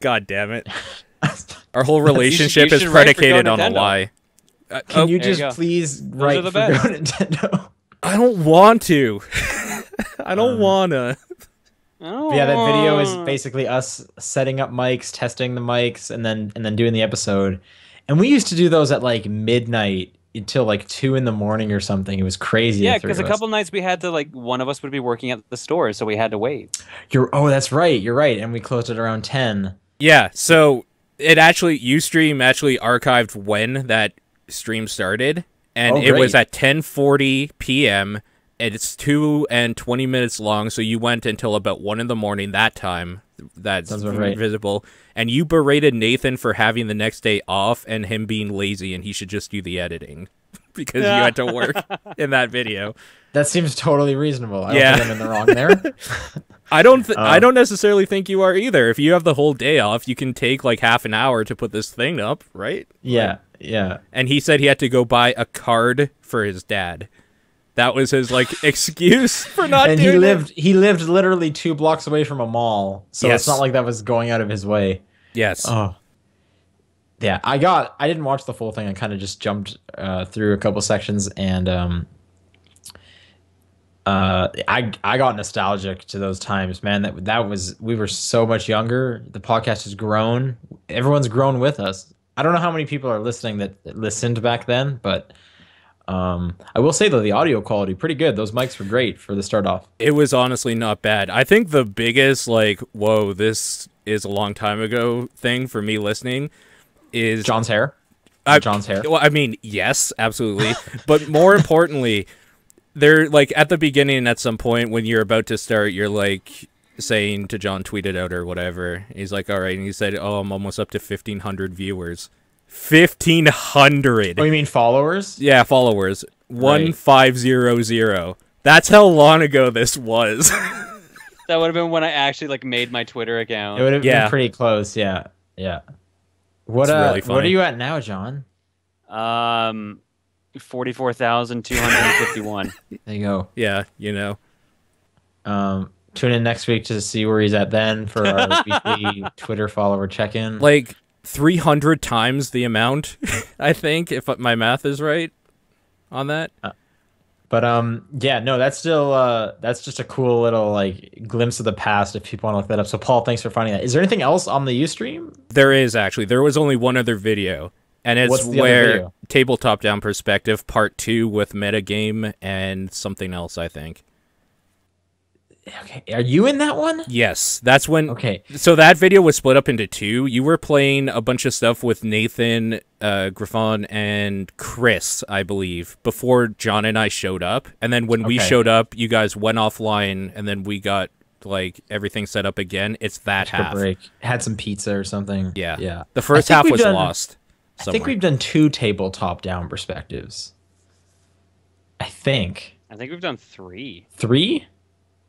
God damn it. Our whole relationship is predicated on a lie. Can you just please write for Go Nintendo? I don't want to. I don't wanna. Yeah, that video is basically us setting up mics, testing the mics, and then doing the episode. And we used to do those at like midnight until like 2 in the morning or something. It was crazy. Yeah, because a couple nights we had to one of us would be working at the store, so we had to wait. That's right. You're right. And we closed it around 10. Yeah, so Ustream actually archived when that stream started, and it was at 10:40 p.m. and it's 2 and 20 minutes long, so you went until about 1 in the morning that time. That's visible. And you berated Nathan for having the next day off and him being lazy and he should just do the editing because you had to work in that video. That seems totally reasonable. I don't think I'm in the wrong there. I don't necessarily think you are either. If you have the whole day off, you can take like half an hour to put this thing up, right? Yeah, yeah. And he said he had to go buy a card for his dad. That was his excuse for not doing it. He lived literally 2 blocks away from a mall, so it's not like that was going out of his way. Yes. Oh. Yeah, I didn't watch the full thing. I kind of just jumped through a couple sections, and I got nostalgic to those times, man. We were so much younger. The podcast has grown. Everyone's grown with us. I don't know how many people are listening that listened back then, but I will say though, the audio quality pretty good. Those mics were great for the start off. It was honestly not bad. I think the biggest whoa, this is a long time ago thing for me listening is John's hair. John's hair. Well, I mean, yes, absolutely. But more importantly, they're at the beginning at some point when you're about to start, you're saying to John, tweet it out or whatever. He's like, all right. And he said, oh, I'm almost up to 1,500 viewers. 1,500. Oh, you mean followers? Yeah, followers. 1500. That's how long ago this was. That would have been when I actually made my Twitter account. It would have been pretty close. Yeah, yeah. What really funny. What are you at now, John? 44,251. There you go. Yeah, Tune in next week to see where he's at then for our weekly Twitter follower check-in. 300 times the amount, I think, if my math is right on that. Yeah, no, that's still that's just a cool little glimpse of the past if people want to look that up. So Paul, thanks for finding that. Is there anything else on the Ustream? There is actually. There was only one other video, and it's where Tabletop Down Perspective Part 2 with Metagame and something else, I think. Okay, are you in that one? Yes, that's when. Okay, so that video was split up into 2. You were playing a bunch of stuff with Nathan, Griffon, and Chris, I believe, before John and I showed up. And then when we showed up, you guys went offline, and then we got everything set up again. It's that half. Break. Had some pizza or something. Yeah, yeah. The first half was lost. I think we've done 2 tabletop down perspectives. I think we've done 3. 3?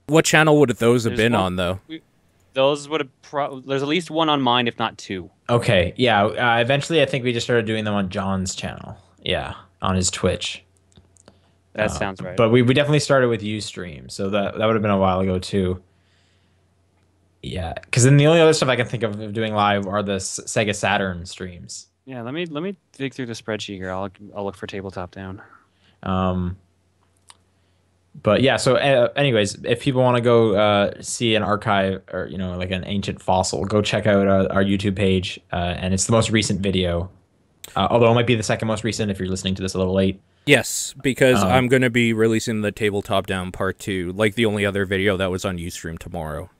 What channel would those have been on, though? Those would have there's at least one on mine, if not 2. Okay, yeah. Eventually, I think we just started doing them on John's channel. Yeah, on his Twitch. That sounds right. But we definitely started with Ustream, so that would have been a while ago, too. Yeah, because then the only other stuff I can think of doing live are the Sega Saturn streams. Yeah, let me dig through the spreadsheet here. I'll look for Tabletop Down. But yeah, so anyways, if people want to go see an archive or an ancient fossil, go check out our YouTube page, and it's the most recent video. Although it might be the second most recent if you're listening to this a little late. Yes, because I'm going to be releasing the Tabletop Down Part 2, the only other video that was on Ustream tomorrow.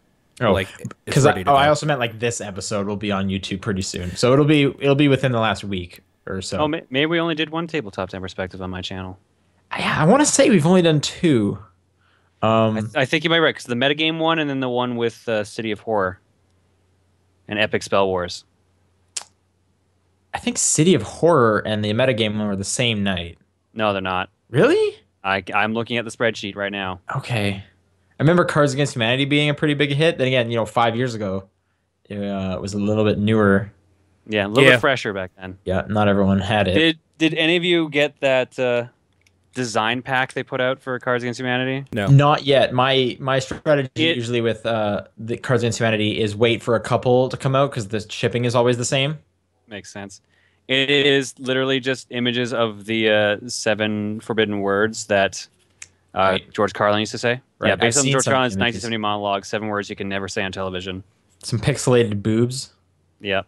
Oh, because I also meant this episode will be on YouTube pretty soon, so it'll be within the last week or so. Oh, maybe we only did 1 Tabletop Down perspective on my channel. Yeah, I want to say we've only done 2. I think you might be right, because the metagame one and then the one with City of Horror and Epic Spell Wars. I think City of Horror and the metagame one were the same night. No, they're not. Really? I'm looking at the spreadsheet right now. Okay. I remember Cards Against Humanity being a pretty big hit. Then again, 5 years ago, it was a little bit newer. Yeah, a little bit fresher back then. Yeah, not everyone had it. Did any of you get that design pack they put out for Cards Against Humanity? No, not yet. My strategy usually with the Cards Against Humanity is wait for a couple to come out because the shipping is always the same. Makes sense. It is literally just images of the 7 forbidden words that George Carlin used to say. Right. Yeah, based I've on seen George some Carlin's images. 1970 monologue, 7 words you can never say on television. Some pixelated boobs. Yep.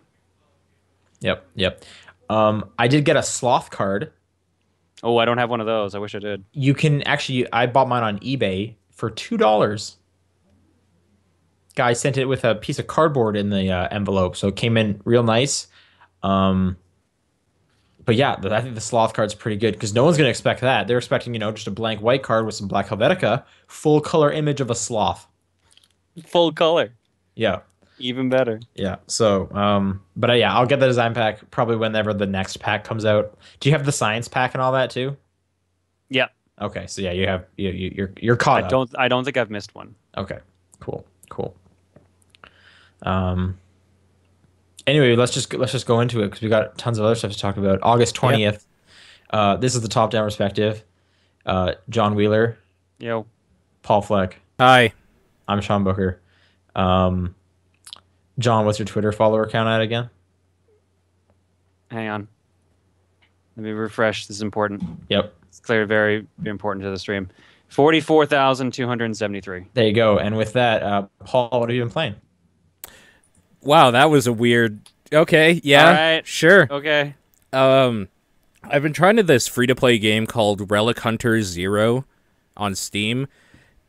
Yep. I did get a sloth card. Oh, I don't have one of those. I wish I did. You can actually, I bought mine on eBay for $2. Guy sent it with a piece of cardboard in the envelope, so it came in real nice. But yeah, I think the sloth card's pretty good because no one's going to expect that. They're expecting, just a blank white card with some black Helvetica, full color image of a sloth. Full color. Yeah. Even better. Yeah. So, but yeah, I'll get the design pack probably whenever the next pack comes out. Do you have the science pack and all that too? Yeah. Okay. So yeah, you're caught up. I don't think I've missed one. Okay. Cool. Anyway, let's just go into it because we got tons of other stuff to talk about. August 20th. This is the top-down perspective. John Wheeler. Yo. Paul Fleck. Hi. I'm Sean Booker. John, what's your Twitter follower count at again? Hang on. Let me refresh. This is important. Yep. It's clearly very, very important to the stream. 44,273. There you go. And with that, Paul, what have you been playing? Wow, that was a weird... Okay, yeah, All right. Sure. Okay. I've been trying to this free-to-play game called Relic Hunter Zero on Steam.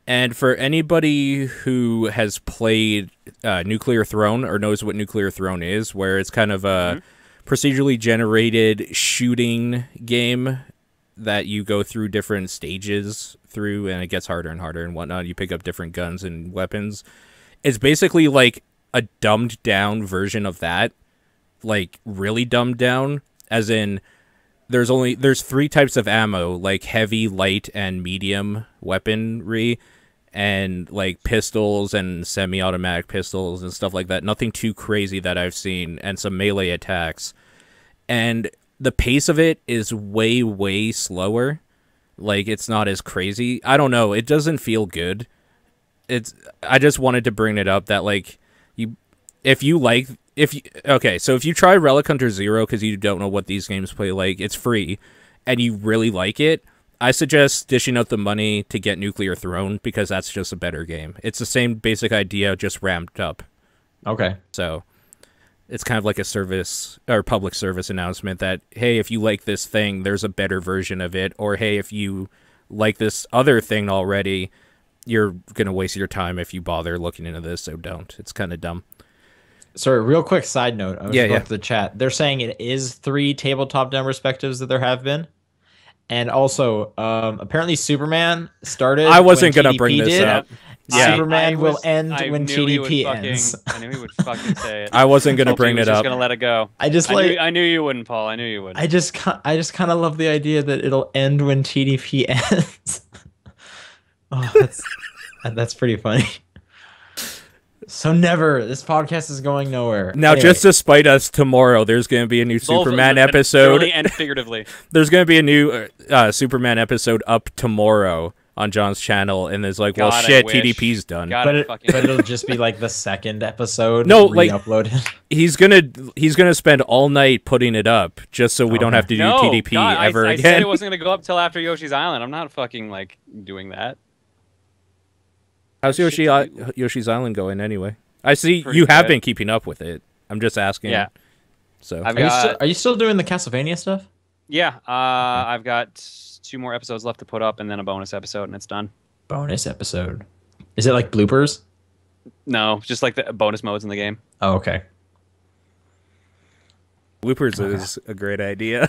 And for anybody who has played Nuclear Throne or knows what Nuclear Throne is, where it's kind of a procedurally generated shooting game that you go through different stages through, and it gets harder and harder and whatnot. You pick up different guns and weapons. It's basically like a dumbed down version of that, like really dumbed down, as in there's 3 types of ammo, like heavy, light, and medium weaponry, and like pistols and semi-automatic pistols and stuff like that. Nothing too crazy that I've seen, and some melee attacks. And the pace of it is way, way slower. Like, it's not as crazy. I don't know. It doesn't feel good. I just wanted to bring it up that, like, if you try Relic Hunter Zero because you don't know what these games play like, it's free, and you really like it, I suggest dishing out the money to get Nuclear Throne because that's just a better game. It's the same basic idea, just ramped up. Okay. So it's kind of like a service or public service announcement that, hey, if you like this thing, there's a better version of it, or hey, if you like this other thing already, you're gonna waste your time if you bother looking into this. So don't. It's kind of dumb. Sorry, real quick side note. I was going to the chat. They're saying it is 3 tabletop down perspectives that there have been. And also, apparently Superman started. I wasn't going to bring this up. Yeah. Superman will end when TDP ends. I knew he would fucking say it. I wasn't going to bring it up. Just going to let it go. I knew you wouldn't, Paul. I knew you wouldn't. I just kind of love the idea that it'll end when TDP ends. Oh, that's pretty funny. So this podcast is going nowhere. Now, anyway. Just to spite us, tomorrow there's going to be a new Superman episode. Literally and figuratively. There's going to be a new Superman episode up tomorrow on John's channel, and there's like, well, shit, TDP's done. But it'll just be like the second episode. No, like uploaded. He's gonna spend all night putting it up just so we don't have to do TDP ever again. I said it wasn't gonna go up till after Yoshi's Island. I'm not fucking like doing that. How's Yoshi's Island going anyway? I see you have been keeping up with it. I'm just asking. Yeah. So are you still doing the Castlevania stuff? Yeah. I've got 2 more episodes left to put up, and then a bonus episode, and it's done. Bonus episode. Is it like bloopers? No, just like the bonus modes in the game. Oh, okay. Bloopers is a great idea.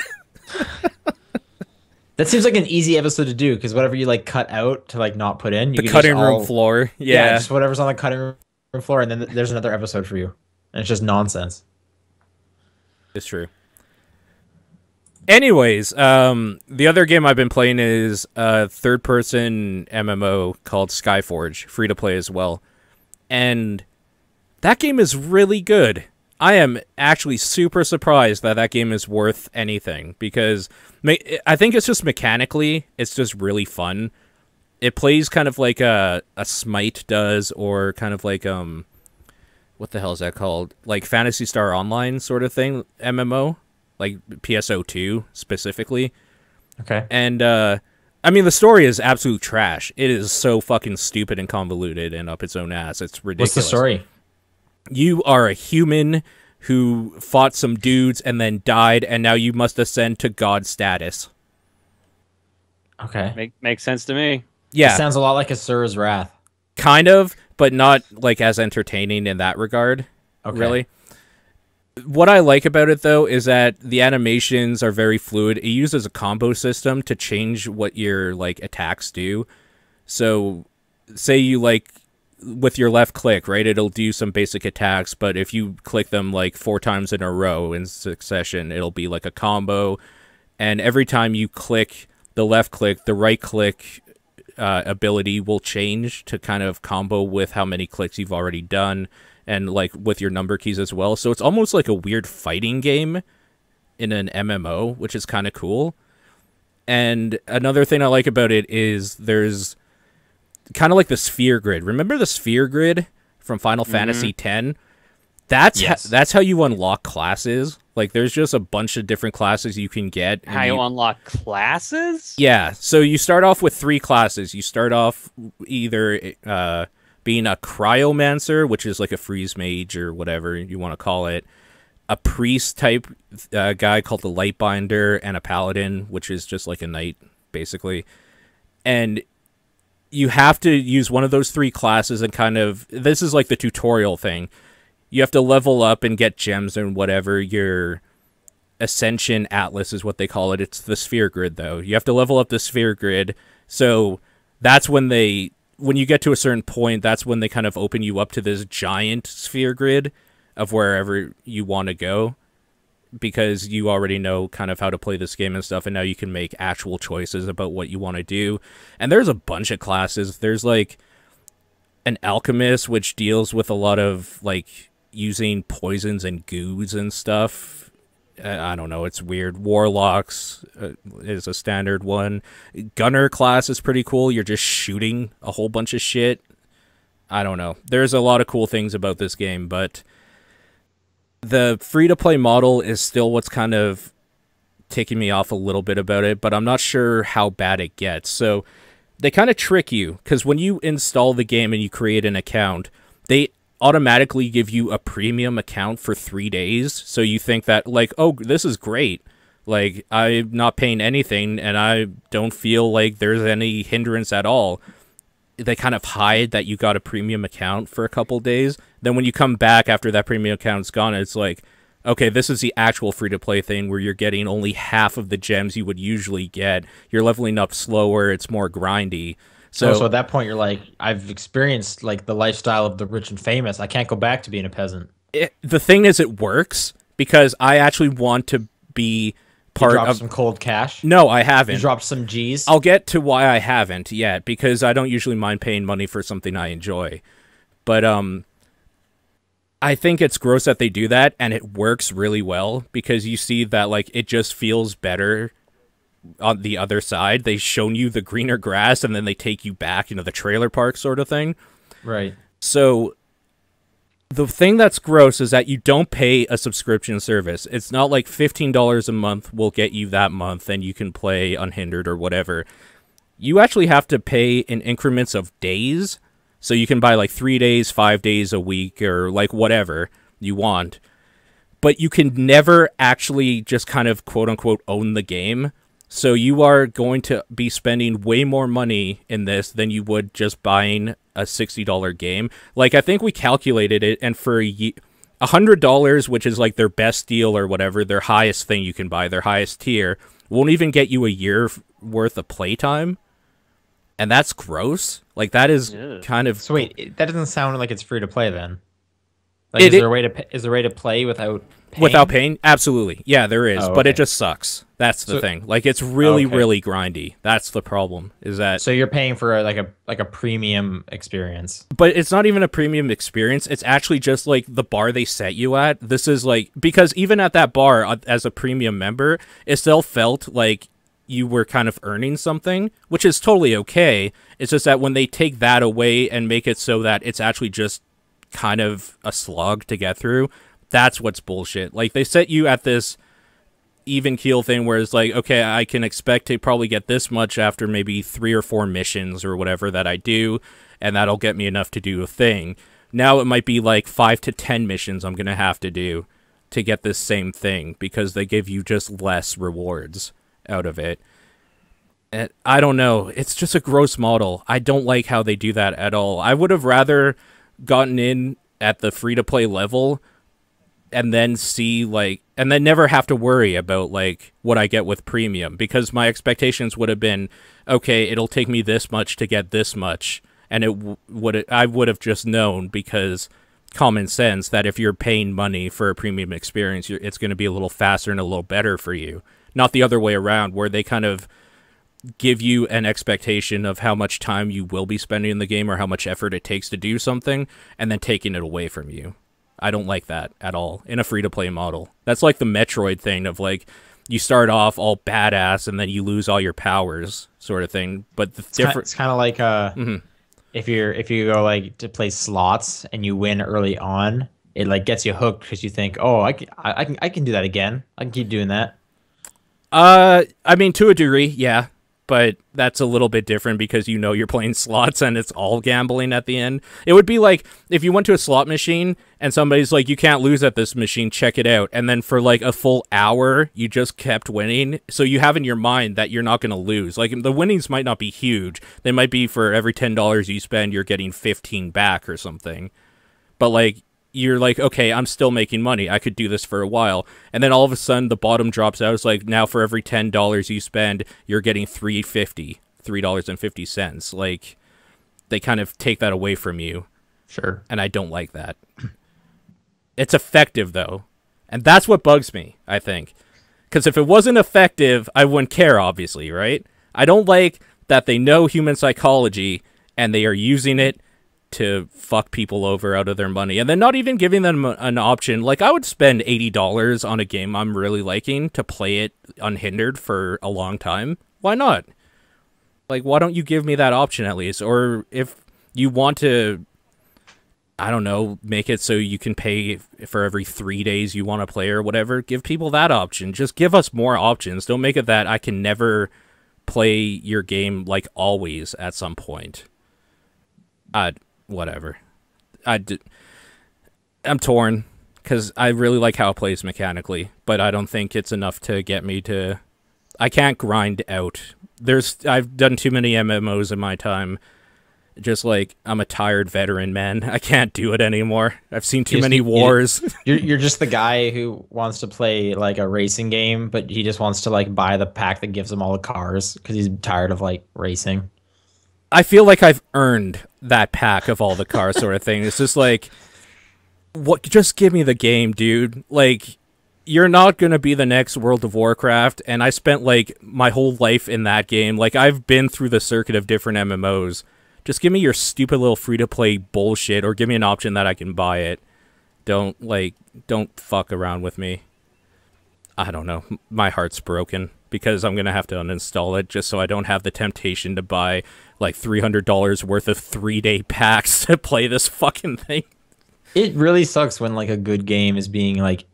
That seems like an easy episode to do because whatever you like cut out to like not put in, the cutting room floor. Yeah, just whatever's on the cutting room floor, and then there's another episode for you, and it's just nonsense. It's true. Anyways, the other game I've been playing is a third-person MMO called Skyforge, free to play as well, and that game is really good. I am actually super surprised that that game is worth anything, because I think it's just mechanically, it's just really fun. It plays kind of like a Smite does, or kind of like what the hell is that called? Like Phantasy Star Online sort of thing, MMO, like PSO2 specifically. Okay. And I mean, the story is absolute trash. It is so fucking stupid and convoluted and up its own ass. It's ridiculous. What's the story? You are a human who fought some dudes and then died, and now you must ascend to god status. Okay. Makes sense to me. Yeah. It sounds a lot like Asura's Wrath. Kind of, but not like as entertaining in that regard. Okay. Really. What I like about it, though, is that the animations are very fluid. It uses a combo system to change what your like attacks do. So, say you like with your left click, right? It'll do some basic attacks, but if you click them like 4 times in a row in succession, it'll be like a combo. And every time you click the left click, the right click ability will change to kind of combo with how many clicks you've already done, and like with your number keys as well. So it's almost like a weird fighting game in an MMO, which is kind of cool. And another thing I like about it is there's kind of like the sphere grid. Remember the sphere grid from Final Fantasy X? That's how you unlock classes. Like, there's just a bunch of different classes you can get. How you unlock classes? Yeah. So you start off with 3 classes. You start off either being a cryomancer, which is like a freeze mage or whatever you want to call it, a priest type guy called the Lightbinder, and a paladin, which is just like a knight, basically. And you have to use one of those 3 classes and kind of... This is like the tutorial thing. You have to level up and get gems and whatever. Your Ascension Atlas is what they call it. It's the sphere grid, though. You have to level up the sphere grid. So that's when you get to a certain point, that's when they kind of open you up to this giant sphere grid of wherever you want to go, because you already know kind of how to play this game and stuff, and now you can make actual choices about what you want to do. And there's a bunch of classes. There's like an alchemist, which deals with a lot of like using poisons and goos and stuff. I don't know, it's weird. Warlocks is a standard one. Gunner class is pretty cool. You're just shooting a whole bunch of shit. I don't know. There's a lot of cool things about this game, but the free-to-play model is still what's kind of taking me off a little bit about it, but I'm not sure how bad it gets. So they kind of trick you, because when you install the game and you create an account, they automatically give you a premium account for 3 days. So you think that, like, oh, this is great. Like, I'm not paying anything, and I don't feel like there's any hindrance at all. They kind of hide that you got a premium account for a couple days. Then when you come back after that premium account's gone, it's like, okay, this is the actual free-to-play thing where you're getting only half of the gems you would usually get. You're leveling up slower. It's more grindy. So at that point, you're like, I've experienced like the lifestyle of the rich and famous. I can't go back to being a peasant. The thing is, it works because I actually want to be part you dropped of some cold cash. No, I haven't. You dropped some G's. I'll get to why I haven't yet, because I don't usually mind paying money for something I enjoy. But I think it's gross that they do that, and it works really well because you see that like it just feels better on the other side. They've shown you the greener grass, and then they take you back, the trailer park sort of thing. Right. So the thing that's gross is that you don't pay a subscription service. It's not like $15 a month will get you that month and you can play unhindered or whatever. You actually have to pay in increments of days. So you can buy like 3 days, 5 days a week, or like whatever you want. But you can never actually just kind of quote unquote own the game. So you are going to be spending way more money in this than you would just buying a $60 game. Like, I think we calculated it, and for $100, which is like their best deal or whatever, their highest thing you can buy, their highest tier, won't even get you a year worth of playtime. And that's gross. Like, that is kind of... So wait, that doesn't sound like it's free to play then. Like, is there a way to play without paying? Without paying? Absolutely. Yeah, there is, but okay. it just sucks. That's the thing. Like, it's really, really grindy. That's the problem. Is that so you're paying for like a premium experience? But it's not even a premium experience. It's actually just like the bar they set you at. This is like, because even at that bar as a premium member, it still felt like you were kind of earning something, which is totally okay. It's just that when they take that away and make it so that it's actually just kind of a slog to get through, that's what's bullshit. Like, they set you at this even keel thing where it's like, okay, I can expect to probably get this much after maybe 3 or 4 missions or whatever that I do, and that'll get me enough to do a thing. Now it might be like 5 to 10 missions I'm gonna have to do to get this same thing, because they give you just less rewards out of it. And I don't know, it's just a gross model. I don't like how they do that at all. I would have rather gotten in at the free-to-play level and then see, like, and then never have to worry about, like, what I get with premium, because my expectations would have been, okay, it'll take me this much to get this much, and I would have just known, because common sense, that if you're paying money for a premium experience, it's going to be a little faster and a little better for you. Not the other way around, where they kind of give you an expectation of how much time you will be spending in the game or how much effort it takes to do something, and then taking it away from you. I don't like that at all in a free-to-play model. That's like the Metroid thing of, like, you start off all badass and then you lose all your powers, sort of thing. But the It's kind of like if you go like to play slots and you win early on, it like gets you hooked because you think, oh, I can do that again. I can keep doing that. I mean, to a degree, yeah. But that's a little bit different because you know you're playing slots and it's all gambling at the end. It would be like if you went to a slot machine and somebody's like, you can't lose at this machine, check it out. And then for like a full hour, you just kept winning. So you have in your mind that you're not going to lose. Like, the winnings might not be huge. They might be for every $10 you spend, you're getting 15 back or something. But like, you're like, okay, I'm still making money. I could do this for a while. And then all of a sudden the bottom drops out. It's like, now for every $10 you spend, you're getting $3.50. Like, they kind of take that away from you. Sure. And I don't like that. It's effective, though. And that's what bugs me, I think. Because if it wasn't effective, I wouldn't care, obviously, right? I don't like that they know human psychology and they are using it to fuck people over out of their money, and then not even giving them an option. Like, I would spend $80 on a game I'm really liking to play it unhindered for a long time. Why not? Like, why don't you give me that option at least? Or if you want to, I don't know, make it so you can pay for every 3 days you want to play or whatever, give people that option. Just give us more options. Don't make it that I can never play your game, like, always at some point. Whatever. I'm torn because I really like how it plays mechanically, but I don't think it's enough to get me to. I can't grind out. I've done too many MMOs in my time. Just like, I'm a tired veteran, man. I can't do it anymore. I've seen too many wars. You're just the guy who wants to play like a racing game, but he just wants to like buy the pack that gives him all the cars because he's tired of like racing. I feel like I've earned that pack of all the cars, sort of thing. It's just like, what? Just give me the game, dude. Like, you're not gonna be the next World of Warcraft, and I spent like my whole life in that game. Like, I've been through the circuit of different MMOs. Just give me your stupid little free-to-play bullshit, or give me an option that I can buy it. Don't fuck around with me. I don't know. My heart's broken because I'm gonna have to uninstall it just so I don't have the temptation to buy like $300 worth of 3-day packs to play this fucking thing. It really sucks when like a good game is being like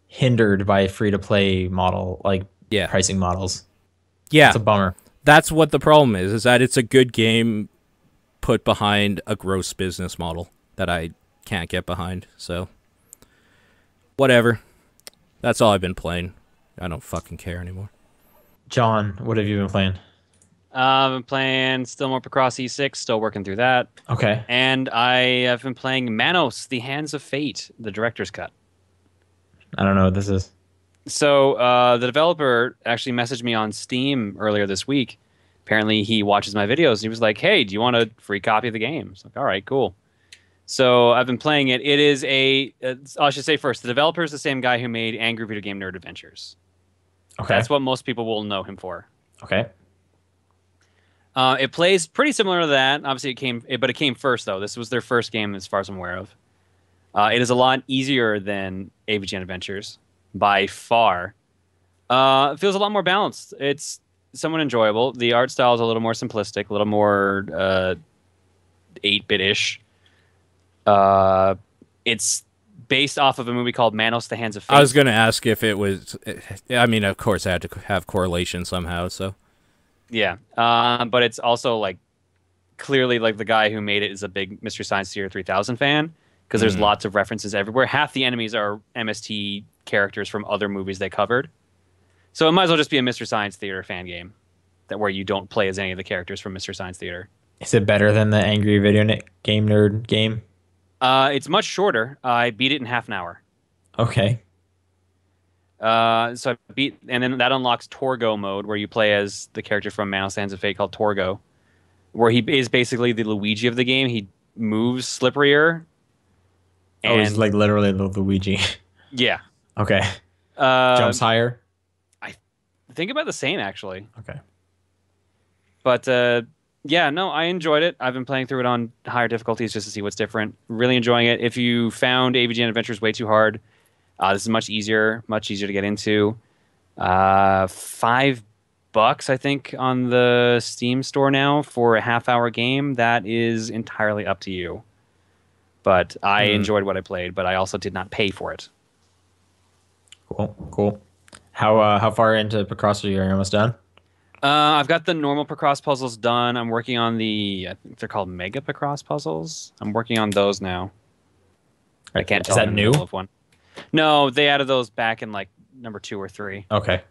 hindered by free-to-play model, like pricing models. Yeah, it's a bummer. That's what the problem is that it's a good game put behind a gross business model that I can't get behind. So whatever. That's all I've been playing. I don't fucking care anymore. John, what have you been playing? I've been playing still more Picross E6, still working through that. Okay. And I have been playing Manos, The Hands of Fate, the director's cut. I don't know what this is. So the developer actually messaged me on Steam earlier this week. Apparently he watches my videos and he was like, hey, do you want a free copy of the game? I was like, all right, cool. So I've been playing it. It is I should say first, the developer is the same guy who made Angry Video Game Nerd Adventures. Okay. That's what most people will know him for. Okay. It plays pretty similar to that. Obviously, it came first though. This was their first game, as far as I'm aware of. It is a lot easier than AVGN Adventures by far. It feels a lot more balanced. It's somewhat enjoyable. The art style is a little more simplistic, a little more 8-bit-ish. It's based off of a movie called Manos: The Hands of Fate. I was going to ask if it was. I mean, of course, I had to have correlation somehow. So yeah, but it's also like clearly like the guy who made it is a big Mystery Science Theater 3000 fan because there's lots of references everywhere. Half the enemies are MST characters from other movies they covered, so it might as well just be a Mystery Science Theater fan game where you don't play as any of the characters from Mystery Science Theater. Is it better than the Angry Video Game Nerd game? It's much shorter. I beat it in half an hour. Okay. So I beat, and then that unlocks Torgo mode, where you play as the character from Manos: Hands of Fate called Torgo, where he is basically the Luigi of the game. He moves slipperier. And he's like literally the Luigi. Yeah. Okay. Jumps higher. I think about the same actually. Okay. But yeah, no, I enjoyed it. I've been playing through it on higher difficulties just to see what's different. Really enjoying it. If you found AVGN Adventures way too hard, this is much easier to get into. $5, I think, on the Steam store now for a half-hour game. That is entirely up to you. But I enjoyed what I played, but I also did not pay for it. Cool. How far into Picross are you? Are you almost done? I've got the normal Picross puzzles done. I'm working on I think they're called Mega Picross puzzles. I'm working on those now. I can't tell. Is that new? Of one. No, they added those back in like number 2 or 3. Okay.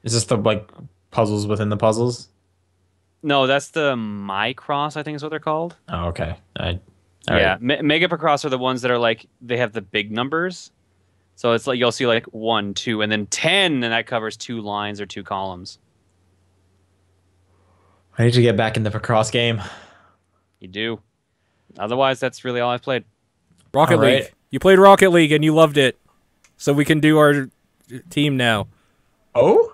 Is this the like puzzles within the puzzles? No, that's the Mycross, I think is what they're called. Oh, okay. Yeah, Mega Picross are the ones that are like they have the big numbers. So it's like you'll see like 1, 2, and then 10, and that covers 2 lines or 2 columns. I need to get back in the Picross game. You do. Otherwise, that's really all I've played. Rocket League. You played Rocket League and you loved it. So we can do our team now. Oh?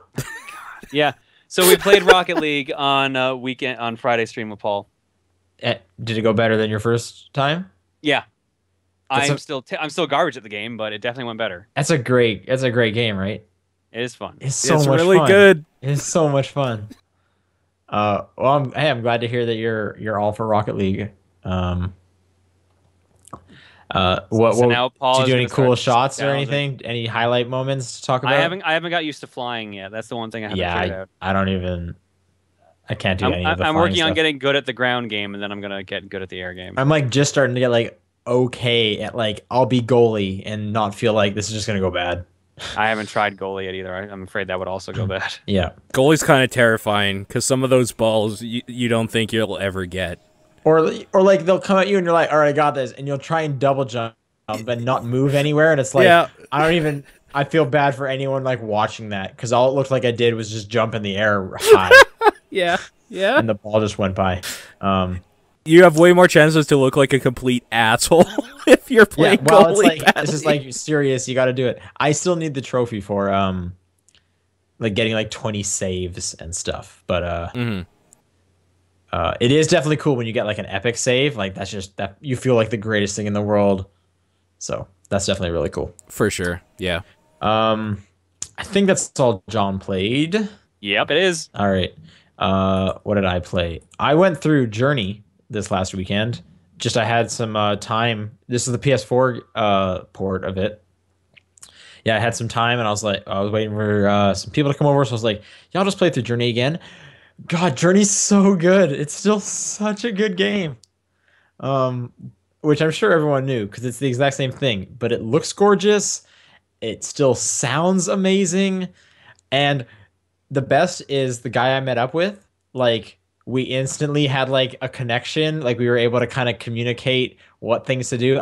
Yeah. So we played Rocket League on Friday stream with Paul. Did it go better than your first time? Yeah. I'm still garbage at the game, but it definitely went better. That's a great game, right? It is fun. It's much really fun. good. It's so much fun. Well, I'm glad to hear that you're all for Rocket League. What now Paul did you do any cool shots or challenging. anything? Any highlight moments to talk about? I haven't got used to flying yet. That's the one thing I haven't figured out. I can't do any of the I'm flying working stuff. on getting good at the ground game, and then I'm gonna get good at the air game. I'm like just starting to get like okay at like I'll be goalie and not feel like this is just gonna go bad. I haven't tried goalie yet either. I'm afraid that would also go bad. Yeah. Goalie's kind of terrifying because some of those balls you don't think you'll ever get. Or like they'll come at you and you're like, all right, I got this, and you'll try and double jump but not move anywhere, and it's like I feel bad for anyone like watching that because all it looked like I did was just jump in the air high. Yeah. And the ball just went by. You have way more chances to look like a complete asshole if you're playing goalie. It's just like serious. You got to do it. I still need the trophy for like getting like 20 saves and stuff. But it is definitely cool when you get like an epic save. Like that's just that you feel like the greatest thing in the world. So that's definitely really cool. For sure. Yeah. I think that's all John played. Yep, it is. All right. What did I play? I went through Journey this last weekend. I had some time. This is the PS4 port of it. Yeah, I had some time, and I was waiting for some people to come over. So I was like, "Y'all just play through Journey again." God, Journey's so good. It's still such a good game. Which I'm sure everyone knew because it's the exact same thing. But it looks gorgeous. It still sounds amazing, and the best is the guy I met up with. Like, we instantly had like a connection. Like, we were able to kind of communicate what things to do.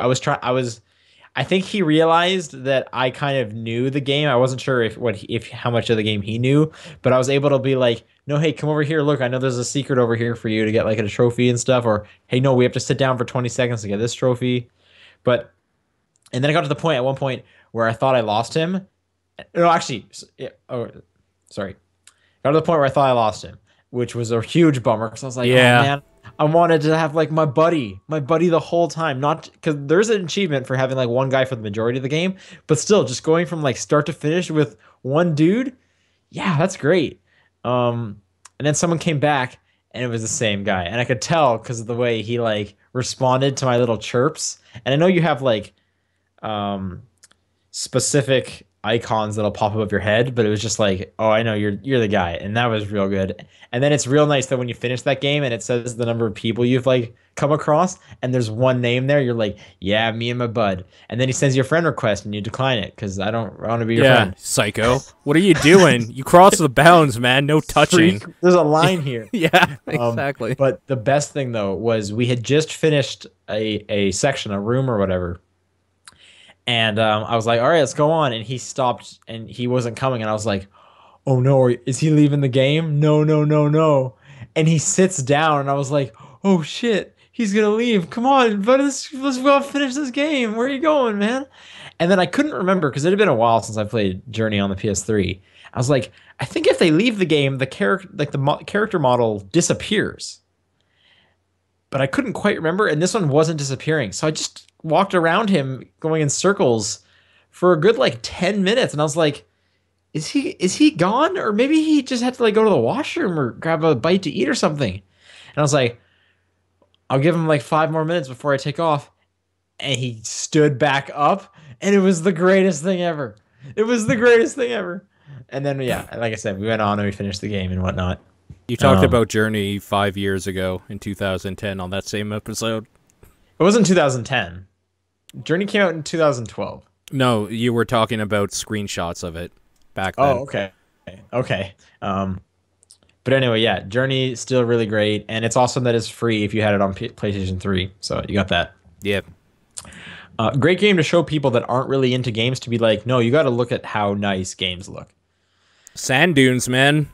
I think he realized that I kind of knew the game. I wasn't sure if how much of the game he knew, but I was able to be like, no, hey, come over here. Look, I know there's a secret over here for you to get like a trophy and stuff. Or hey, no, we have to sit down for 20 seconds to get this trophy. But and then I got to the point at one point where I thought I lost him. No, actually, oh, sorry. Got to the point where I thought I lost him, which was a huge bummer because I was like, oh man, I wanted to have like my buddy the whole time. Not because there's an achievement for having like one guy for the majority of the game, but still just going from like start to finish with one dude. Yeah, that's great. And then someone came back and it was the same guy, and I could tell because of the way he like responded to my little chirps. And I know you have like specific icons that'll pop above your head, but it was just like, oh, I know you're the guy, and that was real good. And then it's real nice that when you finish that game and it says the number of people you've like come across, and there's one name there, you're like, yeah, me and my bud. And then he sends you a friend request and you decline it because I want to be your friend. Psycho. What are you doing? You crossed the bounds, man. No touching. Freak. There's a line here. Yeah, exactly. But the best thing though was we had just finished a section, a room or whatever. And I was like, all right, let's go on. And he stopped and he wasn't coming. And I was like, oh no, is he leaving the game? No, no, no, no. And he sits down and I was like, oh shit, he's going to leave. Come on, but let's go finish this game. Where are you going, man? And then I couldn't remember because it had been a while since I played Journey on the PS3. I was like, I think if they leave the game, the character model disappears. But I couldn't quite remember. And this one wasn't disappearing. So I just walked around him going in circles for a good like 10 minutes, and I was like, is he gone? Or maybe he just had to like go to the washroom or grab a bite to eat or something. And I was like, I'll give him like 5 more minutes before I take off. And he stood back up, and it was the greatest thing ever. It was the greatest thing ever. And then yeah, like I said, we went on and we finished the game and whatnot. You talked about Journey 5 years ago in 2010 on that same episode. It wasn't 2010. Journey came out in 2012. No, you were talking about screenshots of it back then. Oh, okay. Okay. But anyway, yeah, Journey is still really great, and it's awesome that it's free if you had it on PlayStation 3. So you got that. Yep. Great game to show people that aren't really into games to be like, no, you got to look at how nice games look. Sand dunes, man.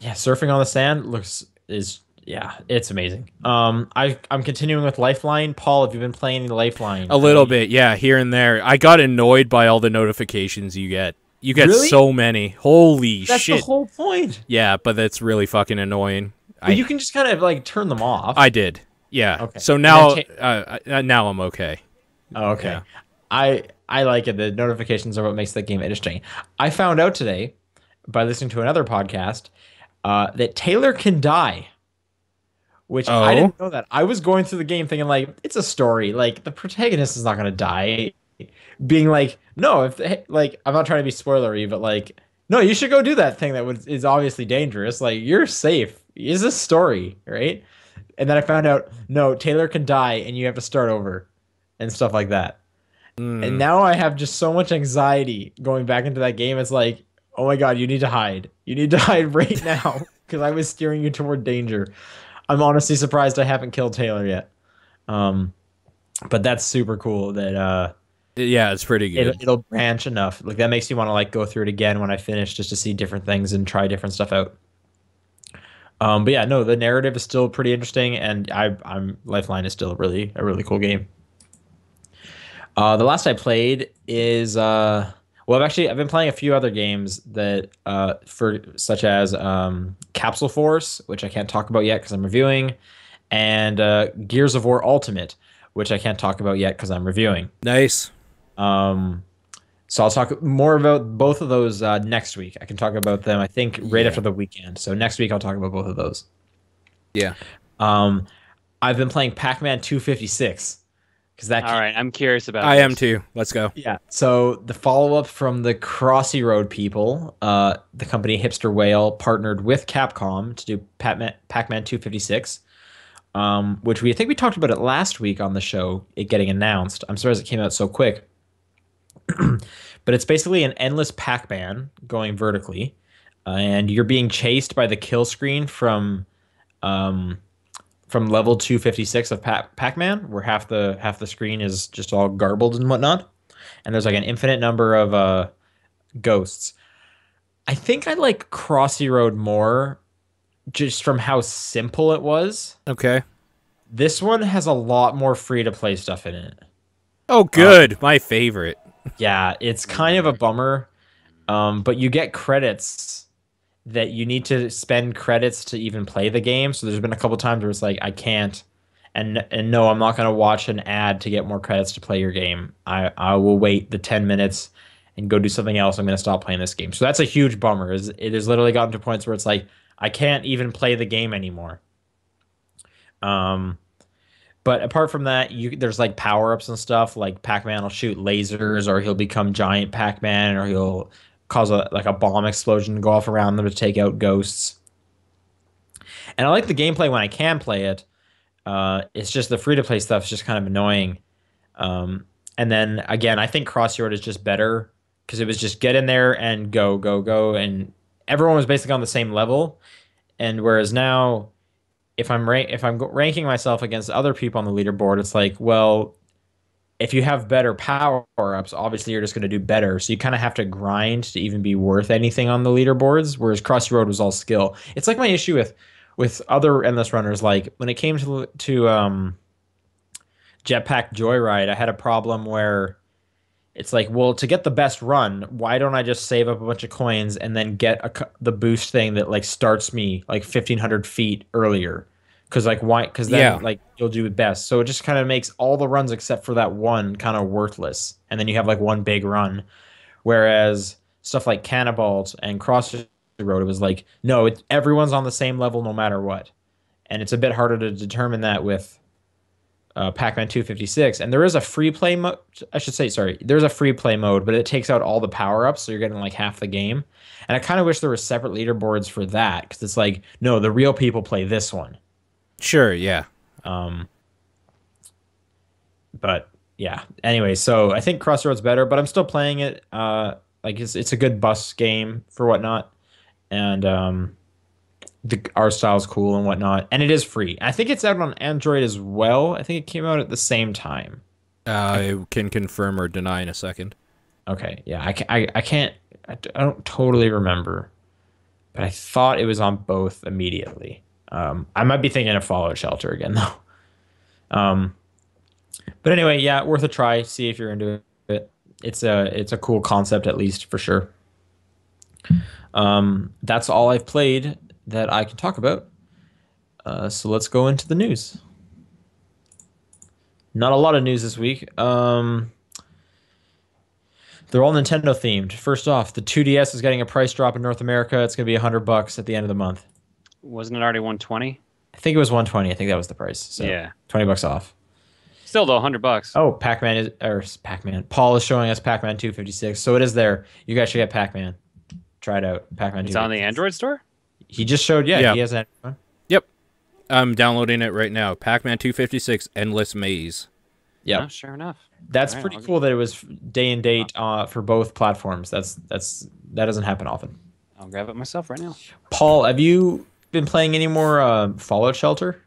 Yeah, surfing on the sand it's amazing. I'm continuing with Lifeline. Paul, have you been playing any Lifeline? A little bit, yeah, here and there. I got annoyed by all the notifications you get. You get really? So many. Holy That's shit. That's the whole point. Yeah, but that's really fucking annoying. But you can just kind of like turn them off. I did. Yeah. Okay. So now now I'm okay. Oh, okay. Yeah. I like it. The notifications are what makes the game interesting. I found out today by listening to another podcast that Taylor can die. Which I didn't know that. I was going through the game thinking like it's a story. Like the protagonist is not gonna die. Being like, no, like I'm not trying to be spoilery, but like, no, you should go do that thing that is obviously dangerous. Like you're safe. It's a story, right? And then I found out, no, Taylor can die and you have to start over and stuff like that. And now I have just so much anxiety going back into that game. It's like, oh my god, you need to hide. You need to hide right now because I was steering you toward danger. I'm honestly surprised I haven't killed Taylor yet. But that's super cool that yeah, it's pretty good. It'll branch enough. Like that makes me want to like go through it again when I finish just to see different things and try different stuff out. But yeah, no, the narrative is still pretty interesting, and I'm Lifeline is still a really cool game. The last I played is well, I've been playing a few other games that such as Capsule Force, which I can't talk about yet because I'm reviewing, and Gears of War Ultimate, which I can't talk about yet because I'm reviewing. Nice. So I'll talk more about both of those next week. I can talk about them, I think, right after the weekend. So next week I'll talk about both of those. Yeah. I've been playing Pac-Man 256. All right, I'm curious about I am too. Let's go. Yeah. So the follow-up from the Crossy Road people, the company Hipster Whale partnered with Capcom to do Pac-Man 256, which I think we talked about it last week on the show, it getting announced. I'm surprised it came out so quick. But it's basically an endless Pac-Man going vertically, and you're being chased by the kill screen from level 256 of Pac-Man, where half the screen is just all garbled and whatnot. and there's like an infinite number of ghosts. I think I like Crossy Road more just from how simple it was. Okay. This one has a lot more free to play stuff in it. Oh, good. My favorite. Yeah, it's kind of a bummer. But you get credits that you need to spend credits to even play the game. So there's been a couple times where it's like, I can't. And no, I'm not going to watch an ad to get more credits to play your game. I will wait the 10 minutes and go do something else. I'm going to stop playing this game. So that's a huge bummer. It has literally gotten to points where it's like, I can't even play the game anymore. But apart from that, there's like power-ups and stuff. Like Pac-Man will shoot lasers, or he'll become giant Pac-Man, or he'll cause a bomb explosion to go off around them to take out ghosts. And I like the gameplay when I can play it. It's just the free-to-play stuff is just kind of annoying. And then again, I think Crossy Road is just better because it was just get in there and go, go, go, and everyone was basically on the same level. And whereas now, if I'm ranking myself against other people on the leaderboard, it's like, well, if you have better power-ups, obviously you're just going to do better. So you kind of have to grind to even be worth anything on the leaderboards, whereas Crossy Road was all skill. It's like my issue with other endless runners. Like when it came to Jetpack Joyride, I had a problem where it's like, well, to get the best run, why don't I just save up a bunch of coins and then get the boost thing that like starts me like 1,500 feet earlier? Because like why? Because then like you'll do it best. So it just kind of makes all the runs except for that one kind of worthless, and then you have like one big run. Whereas stuff like Cannibals and Crossy Road, it was like, no, everyone's on the same level no matter what, and it's a bit harder to determine that with Pac-Man 256. And there is a free play mode. I should say, sorry, there's a free play mode, but it takes out all the power-ups, so you're getting like half the game. And I kind of wish there were separate leaderboards for that, because it's like, no, the real people play this one. Sure, yeah. But yeah. Anyway, so I think Crossroads better, but I'm still playing it. Like it's a good bus game for whatnot, and the art style is cool and whatnot, and it is free. I think it's out on Android as well. I think it came out at the same time. I can confirm or deny in a second. Okay, yeah, I don't totally remember, but I thought it was on both immediately. I might be thinking of Fallout Shelter again though. But anyway, yeah, worth a try. See if you're into it. It's a cool concept, at least, for sure. That's all I've played that I can talk about. So let's go into the news. Not a lot of news this week. They're all Nintendo themed. First off, the 2DS is getting a price drop in North America. It's going to be $100 at the end of the month. Wasn't it already 120? I think it was 120. I think that was the price. So yeah, $20 off. Still though, $100. Oh, Pac-Man. Paul is showing us Pac-Man 256. So it is there. You guys should get Pac-Man. Try it out. Pac-Man. It's on the Android store. He just showed. Yeah, he has an Android. Yep, I'm downloading it right now. Pac-Man 256 Endless Maze. Yeah, oh, sure enough. That's pretty cool that it was day and date for both platforms. That doesn't happen often. I'll grab it myself right now. Paul, have you been playing any more Fallout Shelter?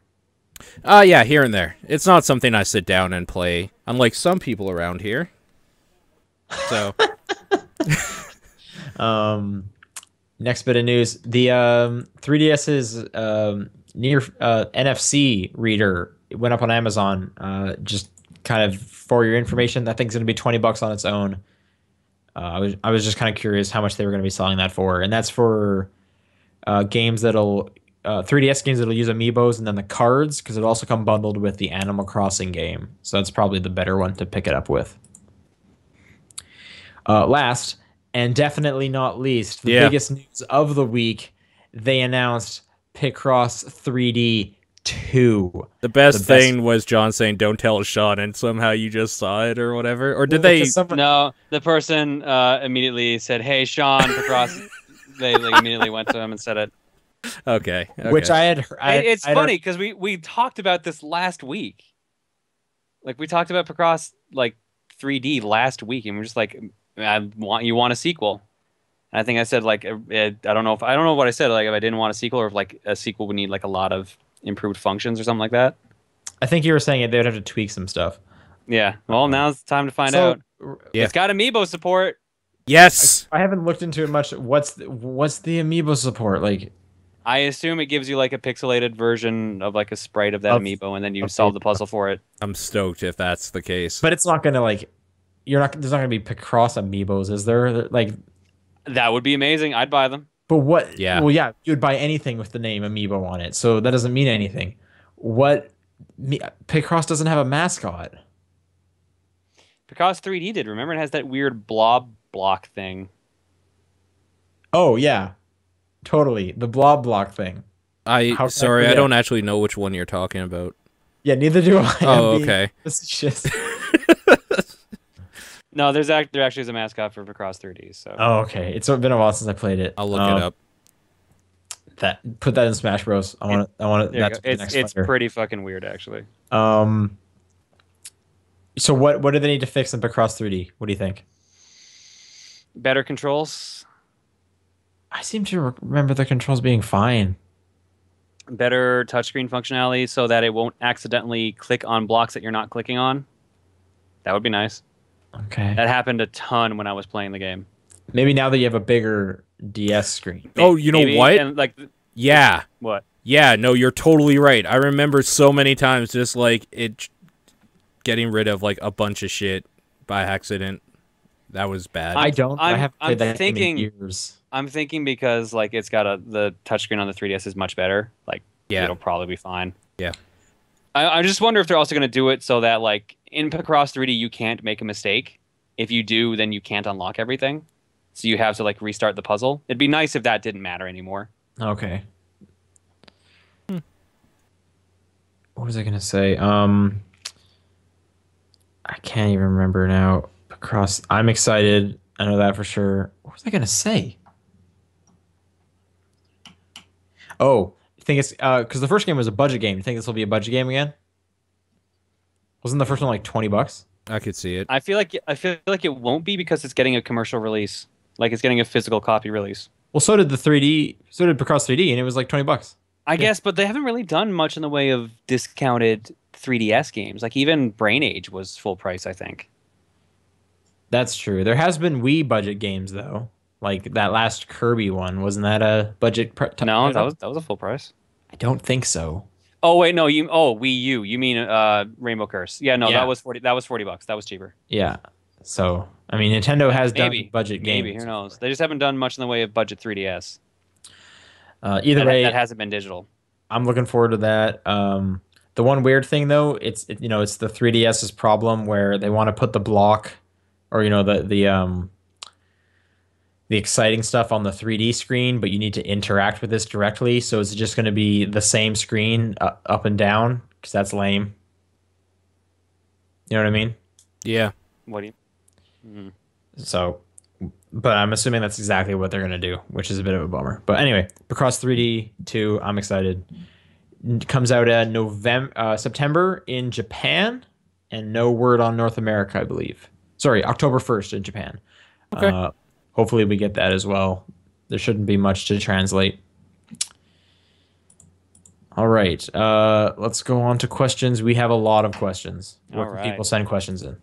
Yeah, here and there. It's not something I sit down and play, unlike some people around here. So, next bit of news: the 3DS's near NFC reader went up on Amazon. Just kind of for your information, that thing's going to be $20 on its own. I was just kind of curious how much they were going to be selling that for, and that's for games that'll 3DS games that'll use amiibos, and then the cards, because it'll also come bundled with the Animal Crossing game. So that's probably the better one to pick it up with. Last, and definitely not least, the biggest news of the week, they announced Picross 3D 2. The best thing was John saying, "Don't tell Sean," and somehow you just saw it or whatever. Or did they? No, the person immediately said, "Hey, Sean, Picross." They immediately went to him and said it. Okay. Which I had. It's funny because we talked about this last week. Like we talked about Picross like 3D last week, and we're just like, you want a sequel. And I think I said like I don't know what I said, like if I didn't want a sequel, or if like a sequel would need like a lot of improved functions or something like that. I think you were saying they would have to tweak some stuff. Yeah. Well, now it's time to find out. Yeah. It's got amiibo support. Yes. I haven't looked into it much. What's the amiibo support like? I assume it gives you like a pixelated version of like a sprite of that amiibo, and then you solve the puzzle for it. I'm stoked if that's the case. But it's not gonna like, there's not gonna be Picross amiibos, is there? Like, that would be amazing. I'd buy them. But what? Yeah. Well, yeah, you'd buy anything with the name amiibo on it, so that doesn't mean anything. What? Picross doesn't have a mascot. Picross 3D did. Remember, it has that weird blob block thing. Oh yeah, totally. The blob block thing. I don't actually know which one you're talking about. Yeah, neither do I. Oh, okay. No, there actually is a mascot for Picross 3D. So. Oh, okay. It's been a while since I played it. I'll look it up. Put that in Smash Bros. I want it. It's pretty fucking weird, actually. So what do they need to fix in Picross 3D? What do you think? Better controls. I seem to remember the controls being fine. Better touchscreen functionality so that it won't accidentally click on blocks that you're not clicking on. That would be nice. Okay. That happened a ton when I was playing the game. Maybe now that you have a bigger DS screen. Oh, you know what? And yeah. What? Yeah, no, you're totally right. I remember so many times just like it getting rid of like a bunch of shit by accident. That was bad. I haven't played that game in years. I'm thinking because like it's got the touchscreen on the 3DS is much better. Like it'll probably be fine. Yeah. I just wonder if they're also going to do it so that like in Picross 3D you can't make a mistake. If you do, then you can't unlock everything. So you have to like restart the puzzle. It'd be nice if that didn't matter anymore. Okay. What was I gonna say? I can't even remember now. Picross. I'm excited. I know that for sure. What was I gonna say? Oh, I think it's because the first game was a budget game. You think this will be a budget game again? Wasn't the first one like $20? I could see it. I feel like it won't be because it's getting a commercial release. Like it's getting a physical copy release. Well, so did Picross 3D, and it was like $20. I guess, but they haven't really done much in the way of discounted 3DS games. Like even Brain Age was full price, I think. That's true. There has been Wii budget games though. Like that last Kirby one, wasn't that a budget? No, that was a full price. I don't think so. Oh wait, no, Wii U. You mean Rainbow Curse? Yeah, no, Yeah. that was $40. That was $40. That was cheaper. Yeah. So I mean, Nintendo has done budget games. Maybe, who knows? They just haven't done much in the way of budget 3DS. Either way, that hasn't been digital. I'm looking forward to that. The one weird thing though, it's the 3DS's problem where they want to put the block, or the exciting stuff on the 3D screen, but you need to interact with this directly. So it's just going to be the same screen up and down, because that's lame. You know what I mean? Yeah. What do you? Mm-hmm. So, but I'm assuming that's exactly what they're going to do, which is a bit of a bummer. But anyway, Picross 3D 2, I'm excited. It comes out in September in Japan, and no word on North America, I believe. Sorry, October 1st in Japan. Okay. Hopefully we get that as well. There shouldn't be much to translate. All right. Let's go on to questions. We have a lot of questions. Where can people send questions in?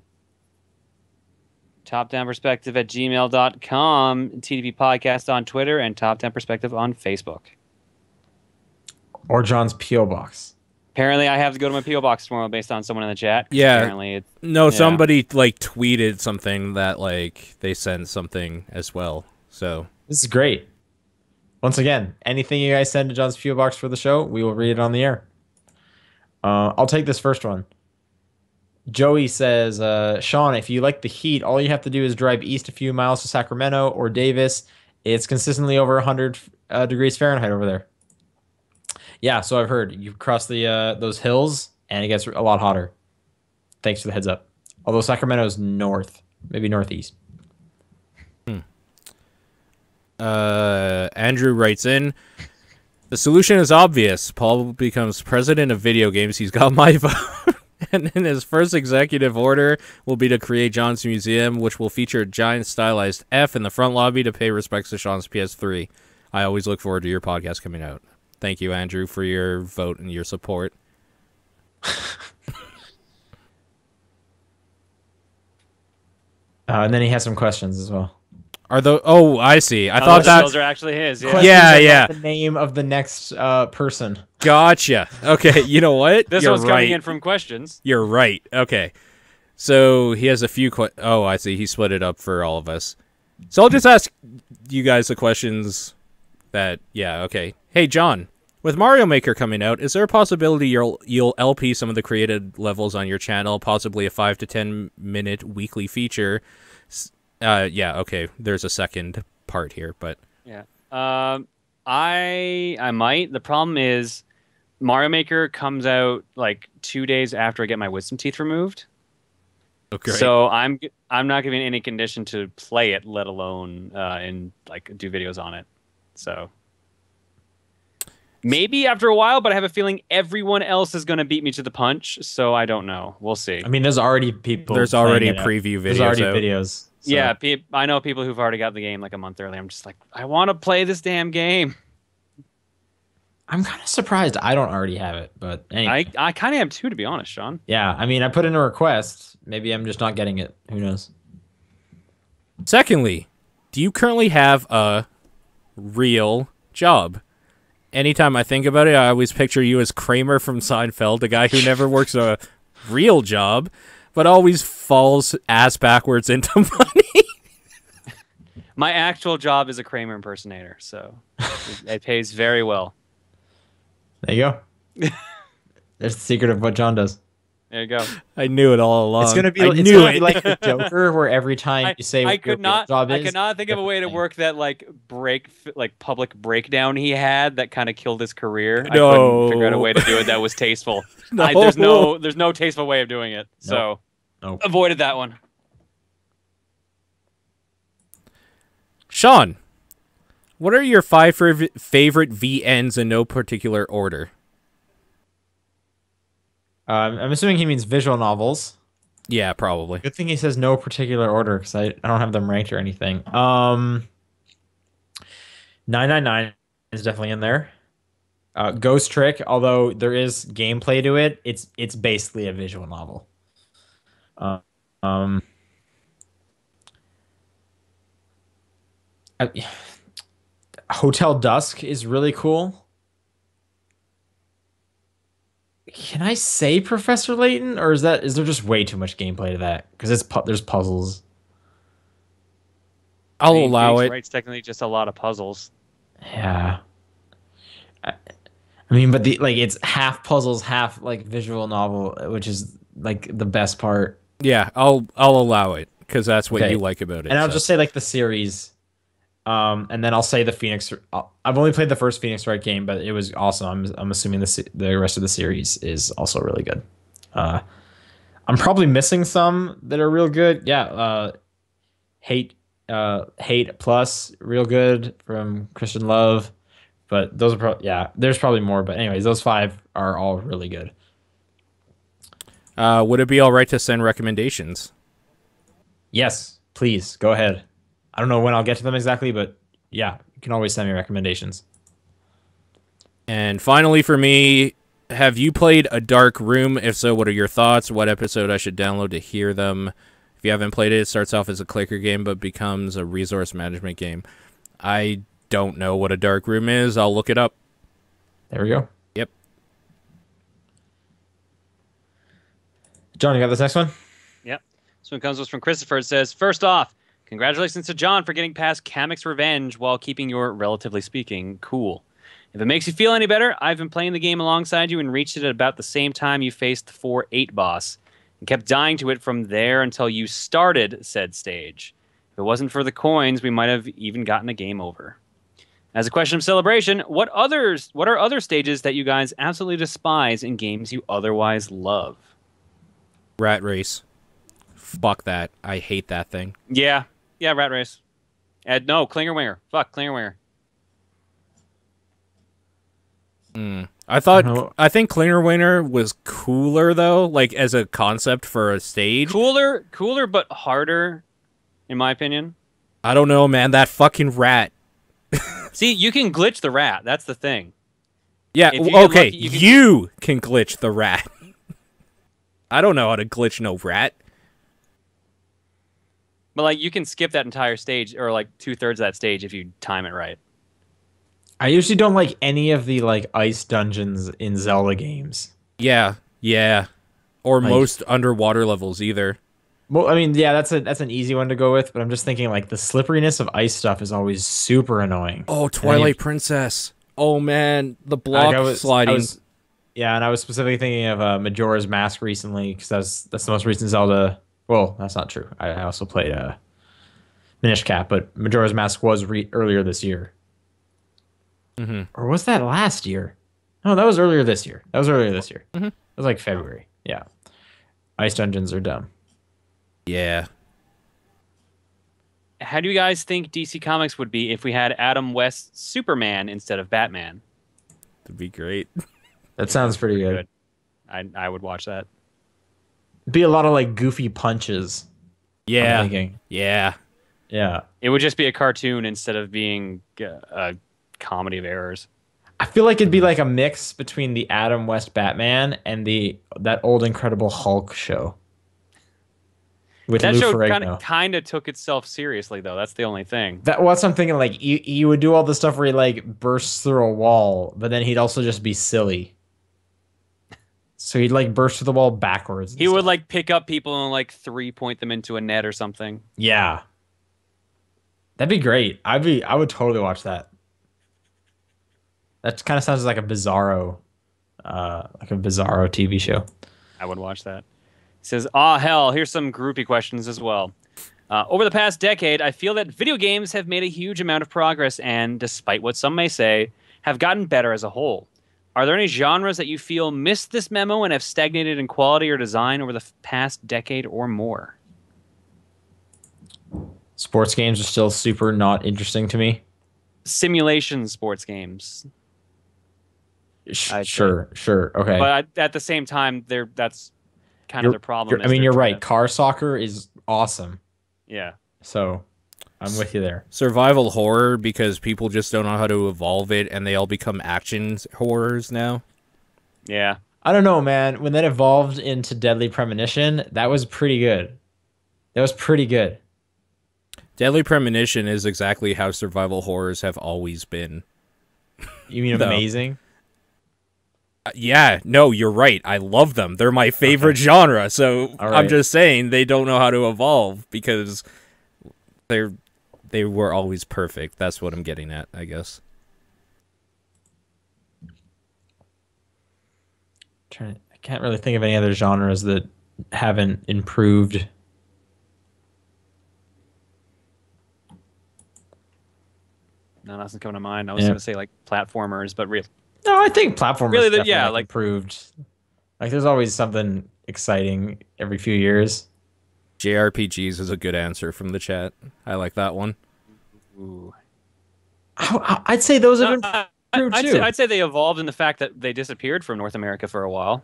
topdownperspective@gmail.com, TDP Podcast on Twitter, and Top Down Perspective on Facebook. Or John's P.O. Box. Apparently, I have to go to my P.O. Box tomorrow based on someone in the chat. Yeah. Apparently somebody like tweeted something that like they sent something as well. So this is great. Once again, anything you guys send to John's P.O. Box for the show, we will read it on the air. I'll take this first one. Joey says, Sean, if you like the heat, all you have to do is drive east a few miles to Sacramento or Davis. It's consistently over 100 degrees Fahrenheit over there. Yeah, so I've heard. You cross those hills, and it gets a lot hotter. Thanks for the heads up. Although Sacramento's north, maybe northeast. Andrew writes in, the solution is obvious. Paul becomes president of video games. He's got my vote. And then his first executive order will be to create John's Museum, which will feature a giant stylized F in the front lobby to pay respects to Sean's PS3. I always look forward to your podcast coming out. Thank you, Andrew, for your vote and your support. And then he has some questions as well. Are the Oh, I see. I Oh, thought that those are actually his. Yeah. Questions Yeah, about yeah. The name of the next person. Gotcha. Okay, you know what? This You're one's right. coming in from questions. You're right. Okay. So he has a few Oh, I see. He split it up for all of us. So I'll just ask you guys the questions that yeah, okay. Hey John, with Mario Maker coming out, is there a possibility you'll LP some of the created levels on your channel, possibly a 5 to 10 minute weekly feature? Yeah, okay. There's a second part here, but Yeah. I might. The problem is Mario Maker comes out like 2 days after I get my wisdom teeth removed. okay. So I'm not giving any condition to play it, let alone and like do videos on it. So maybe after a while, but I have a feeling everyone else is going to beat me to the punch. So I don't know. We'll see. I mean, there's already people. There's already preview videos. There's already out. videos. So. Yeah, I know people who've already got the game like a month early. I'm just like, I want to play this damn game. I'm kind of surprised I don't already have it, but anyway. I kind of am too, to be honest, Sean. Yeah, I mean, I put in a request. Maybe I'm just not getting it. Who knows? Secondly, do you currently have a real job? Anytime I think about it, I always picture you as Kramer from Seinfeld, the guy who never works a real job, but always falls ass backwards into money. My actual job is a Kramer impersonator, so it pays very well. There you go. There's the secret of what John does. There you go. I knew it all along. It's gonna be. I It's knew gonna it. be like the Joker, where every time you say I what your could not. job I is, could not think of a way to work that like public breakdown he had that kind of killed his career. I couldn't figure out a way to do it that was tasteful. No. There's no tasteful way of doing it. So Nope. avoided that one. Sean, what are your 5 favorite VNs in no particular order? I'm assuming he means visual novels. Yeah, probably. Good thing he says no particular order, because I don't have them ranked or anything. 999 is definitely in there. Ghost Trick, although there is gameplay to it, it's basically a visual novel. Hotel Dusk is really cool. Can I say Professor Layton, or is there just way too much gameplay to that? Because there's puzzles. I'll allow it. Right, it's technically just a lot of puzzles. Yeah. I mean, but it's half puzzles, half like visual novel, which is like the best part. Yeah, I'll allow it because that's what Okay. you like about it. And I'll just say like the series. And then I'll say the Phoenix. I've only played the first Phoenix Wright game, but it was awesome. I'm assuming the rest of the series is also really good. I'm probably missing some that are real good. Yeah, Hate Plus, real good from Christian Love. But those are there's probably more. But anyways, those 5 are all really good. Would it be all right to send recommendations? Yes, please go ahead. I don't know when I'll get to them exactly, but yeah, you can always send me recommendations. And finally for me, have you played A Dark Room? If so, what are your thoughts? What episode I should download to hear them? If you haven't played it, it starts off as a clicker game but becomes a resource management game. I don't know what A Dark Room is. I'll look it up. There we go. Yep. John, you got this next one? Yep. This one comes from Christopher. It says, first off, congratulations to John for getting past Kamek's Revenge while keeping your, relatively speaking, cool. If it makes you feel any better, I've been playing the game alongside you and reached it at about the same time you faced the 4-8 boss and kept dying to it from there until you started said stage. If it wasn't for the coins, we might have even gotten a game over. As a question of celebration, what are other stages that you guys absolutely despise in games you otherwise love? Rat Race. Fuck that. I hate that thing. Yeah, Rat Race. No, Klinger Winger. Fuck, Klinger Winger. I think Klinger Winner was cooler though, like as a concept for a stage. Cooler, but harder, in my opinion. I don't know, man. That fucking rat. See, you can glitch the rat. That's the thing. Yeah, If you get okay. lucky, You can glitch the rat. I don't know how to glitch no rat. But like you can skip that entire stage or like 2/3 of that stage if you time it right. I usually don't like any of the like ice dungeons in Zelda games. Yeah, yeah. Or Like, most underwater levels either. well, I mean, yeah, that's an easy one to go with, but I'm just thinking like the slipperiness of ice stuff is always super annoying. Oh, Twilight Princess. Oh man, the Like, block sliding. Yeah, and I was specifically thinking of Majora's Mask recently because that's the most recent Zelda. Well, that's not true. I also played Minish Cap, but Majora's Mask was earlier this year. Or was that last year? No, that was earlier this year. It was like February. Yeah. Ice dungeons are dumb. Yeah. How do you guys think DC Comics would be if we had Adam West's Superman instead of Batman? That'd be great. That sounds pretty good. I would watch that. Be a lot of like goofy punches. Yeah. I'm thinking. Yeah. Yeah. It would just be a cartoon instead of being a comedy of errors. I feel like it'd be like a mix between the Adam West Batman and that old Incredible Hulk show. With That Lou show Ferrigno. kind of took itself seriously, though. That's the only thing. What's I'm thinking, like, you would do all the stuff where he, like, bursts through a wall, but then he'd also just be silly. So he'd, like, burst through the wall backwards. He would, like, pick up people and, like, 3-point them into a net or something. Yeah. That'd be great. I would totally watch that. That kind of sounds like a Bizarro TV show. I would watch that. He says, "Ah, hell, here's some groupie questions as well. Over the past decade, I feel that video games have made a huge amount of progress and, despite what some may say, have gotten better as a whole. Are there any genres that you feel missed this memo and have stagnated in quality or design over the past decade or more?" Sports games are still super not interesting to me. Simulation sports games. Sure, okay. But at the same time, that's kind of the problem. I mean, you're right. Car soccer is awesome. Yeah. So I'm with you there. Survival horror, because people just don't know how to evolve it, and they all become action horrors now. Yeah. I don't know, man. When that evolved into Deadly Premonition, that was pretty good. Deadly Premonition is exactly how survival horrors have always been. You mean amazing? Yeah, no, you're right. I love them. They're my favorite genre. So right. I'm just saying they don't know how to evolve because they were always perfect. That's what I'm getting at, I guess. I can't really think of any other genres that haven't improved. No, nothing's coming to mind. I was going to say like platformers, but really. No, I think platformers really, definitely like improved. Like there's always something exciting every few years. JRPGs is a good answer from the chat. I like that one. Ooh. I'd say those have improved too. I'd say they evolved in the fact that they disappeared from North America for a while.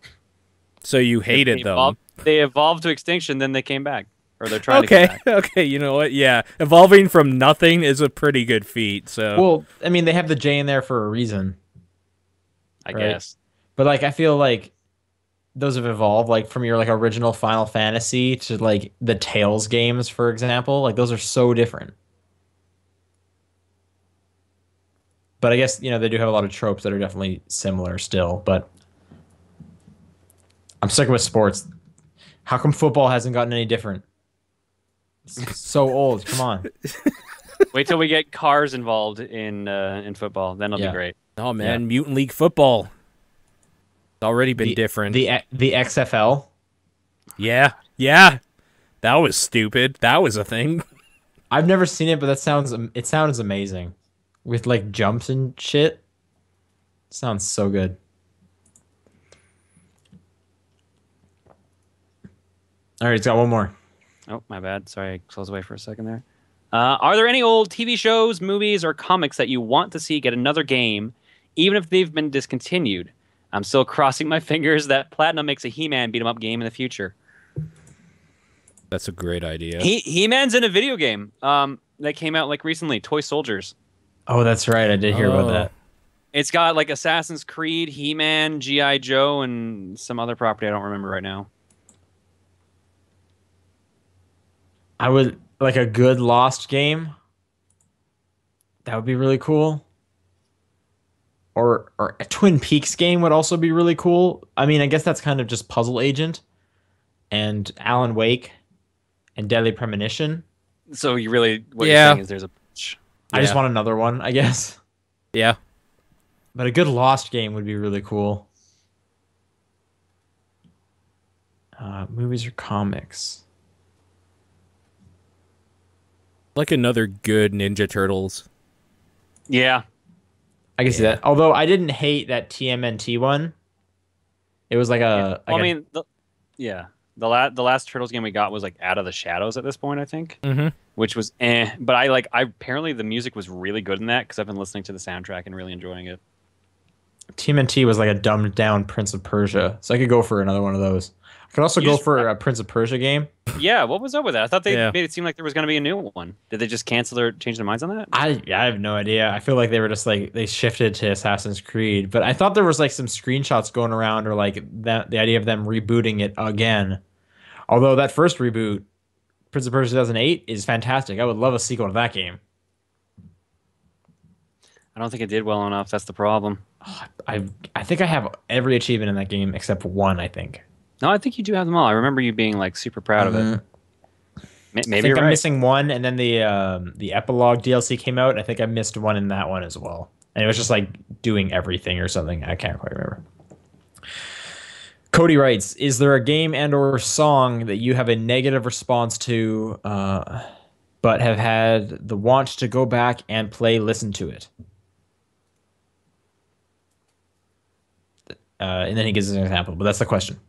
So you hated them. They evolved to extinction, then they came back. Or they're trying to come back. Okay, you know what? Yeah, evolving from nothing is a pretty good feat. So, well, I mean, they have the J in there for a reason. I guess. But like I feel like those have evolved, like from your like original Final Fantasy to like the Tales games, for example. Like those are so different. But I guess, you know, they do have a lot of tropes that are definitely similar still, but I'm sticking with sports. How come football hasn't gotten any different? It's so old. Come on. Wait till we get cars involved in football. Then it'll be great. Oh man, Mutant League Football. It's already been different. The XFL? Yeah. That was stupid. That was a thing. I've never seen it, but it sounds amazing. With like jumps and shit. Sounds so good. All right, it's got one more. Oh, my bad. Sorry, I closed away for a second there. Are there any old TV shows, movies, or comics that you want to see get another game, even if they've been discontinued? I'm still crossing my fingers that Platinum makes a He-Man beat-em-up game in the future. That's a great idea. He-Man's in a video game that came out like recently, Toy Soldiers. Oh, that's right. I did hear about that. It's got like Assassin's Creed, He-Man, G.I. Joe, and some other property I don't remember right now. I would like a good Lost game. That would be really cool. Or a Twin Peaks game would also be really cool. I mean, I guess that's kind of just Puzzle Agent and Alan Wake and Deadly Premonition. So you really, what you're saying is there's a bunch. I just want another one, I guess. Yeah. But a good Lost game would be really cool. Movies or comics? Like another good Ninja Turtles. Yeah. I can see that. Although I didn't hate that TMNT one. It was like a... Well, I mean, the last Turtles game we got was like Out of the Shadows at this point, I think. Mm-hmm. Which was but I apparently the music was really good in that because I've been listening to the soundtrack and really enjoying it. TMNT was like a dumbed down Prince of Persia, so I could go for another one of those. I could also go for a Prince of Persia game. Yeah, what was up with that? I thought they made it seem like there was going to be a new one. Did they just change their minds on that? I have no idea. I feel like they were just like they shifted to Assassin's Creed, but I thought there was like some screenshots going around or like the idea of them rebooting it again. Although that first reboot, Prince of Persia 2008, is fantastic. I would love a sequel to that game. I don't think it did well enough. That's the problem. I think I have every achievement in that game except one, I think. No, I think you do have them all. I remember you being like super proud of it. Maybe I think I'm missing one, and then the epilogue DLC came out. I think I missed one in that one as well. And it was just like doing everything or something. I can't quite remember. Cody writes, is there a game and or song that you have a negative response to, but have had the want to go back and listen to it? And then he gives us an example, but that's the question.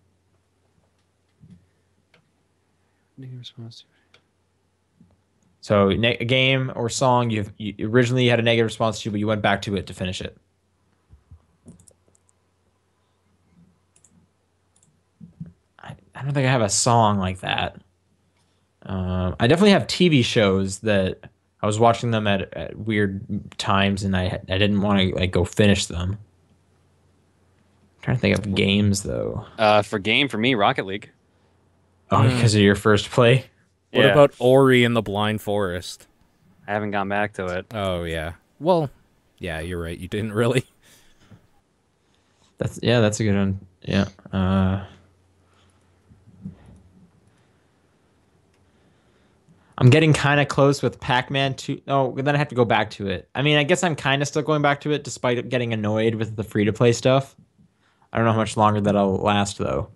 So a game or song you originally had a negative response to, but you went back to it to finish it. I don't think I have a song like that. I definitely have TV shows that I was watching them at weird times, and I didn't want to like go finish them. I'm trying to think of games though. For me, Rocket League. Oh, because of your first play? What about Ori and the Blind Forest? I haven't gone back to it. Oh, yeah. Well, yeah, you're right. You didn't really. That's a good one. Yeah. I'm getting kind of close with Pac-Man 2. Oh, then I have to go back to it. I mean, I guess I'm kind of still going back to it despite getting annoyed with the free-to-play stuff. I don't know how much longer that'll last, though.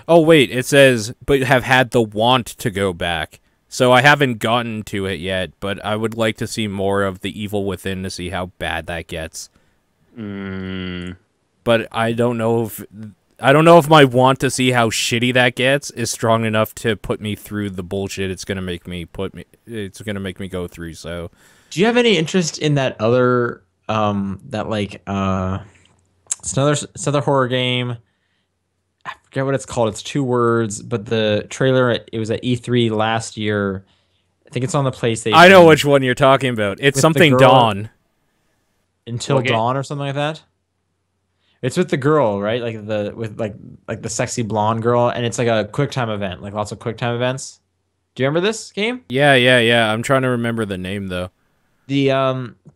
Oh, wait, it says, but have had the want to go back. So I haven't gotten to it yet, but I would like to see more of the Evil Within to see how bad that gets. But I don't know if my want to see how shitty that gets is strong enough to put me through the bullshit it's gonna make me go through. So, do you have any interest in that other it's another horror game? I forget what it's called. It's 2 words, but the trailer it was at E3 last year. I think it's on the PlayStation. I know which one you're talking about. It's something Dawn. Until Dawn or something like that. It's with the girl, right? Like the sexy blonde girl, and it's like a QuickTime event, like lots of QuickTime events. Do you remember this game? Yeah. I'm trying to remember the name though. The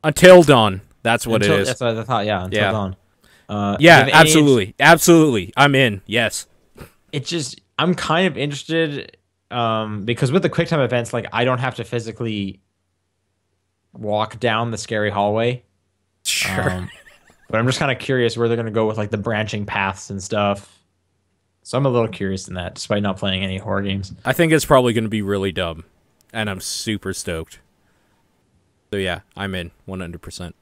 Until Dawn. That's what it is. That's what I thought. Yeah, Until Dawn. Yeah, absolutely. I'm in. Yes. I'm kind of interested because with the QuickTime events, like I don't have to physically walk down the scary hallway. Sure. But I'm just kind of curious where they're going to go with like the branching paths and stuff. So I'm a little curious in that, despite not playing any horror games. I think it's probably going to be really dumb, and I'm super stoked. So yeah, I'm in 100%.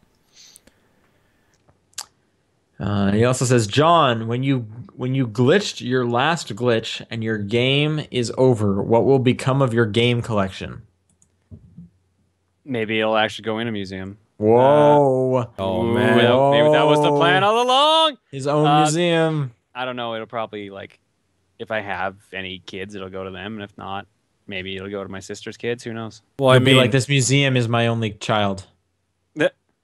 He also says, John, when you glitched your last glitch and your game is over, what will become of your game collection? Maybe it'll actually go in a museum. Whoa. Oh, man. Maybe that was the plan all along. His own museum. I don't know. It'll probably, like, if I have any kids, it'll go to them. And if not, maybe it'll go to my sister's kids. Who knows? Well, I mean, like, this museum is my only child.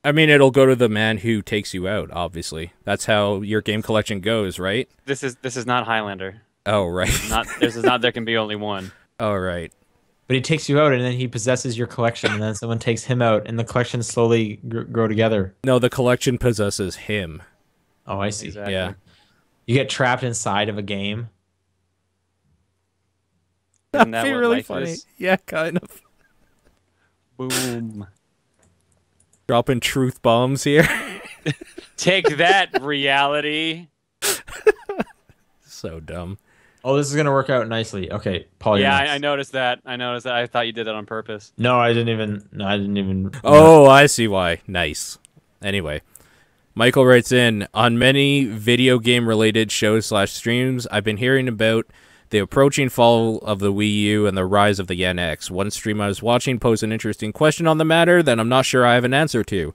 I mean, it'll go to the man who takes you out, obviously. That's how your game collection goes, right? This is not Highlander. Oh, right. This is not There Can Be Only One. Oh, right. But he takes you out, and then he possesses your collection, and then someone takes him out, and the collections slowly grow together. No, the collection possesses him. Oh, I see. Exactly. Yeah. You get trapped inside of a game. Isn't That'd that be what really life funny. is? Yeah, kind of. Boom. Dropping truth bombs here. Take that, reality. So dumb. Oh, this is gonna work out nicely. Okay, Paul. Yeah, you're next. I noticed that. I thought you did that on purpose. No, I didn't even. No, I didn't even. Oh, I see why. Nice. Anyway, Michael writes in, on many video game related shows/streams, I've been hearing about the approaching fall of the Wii U and the rise of the NX. One stream I was watching posed an interesting question on the matter that I'm not sure I have an answer to.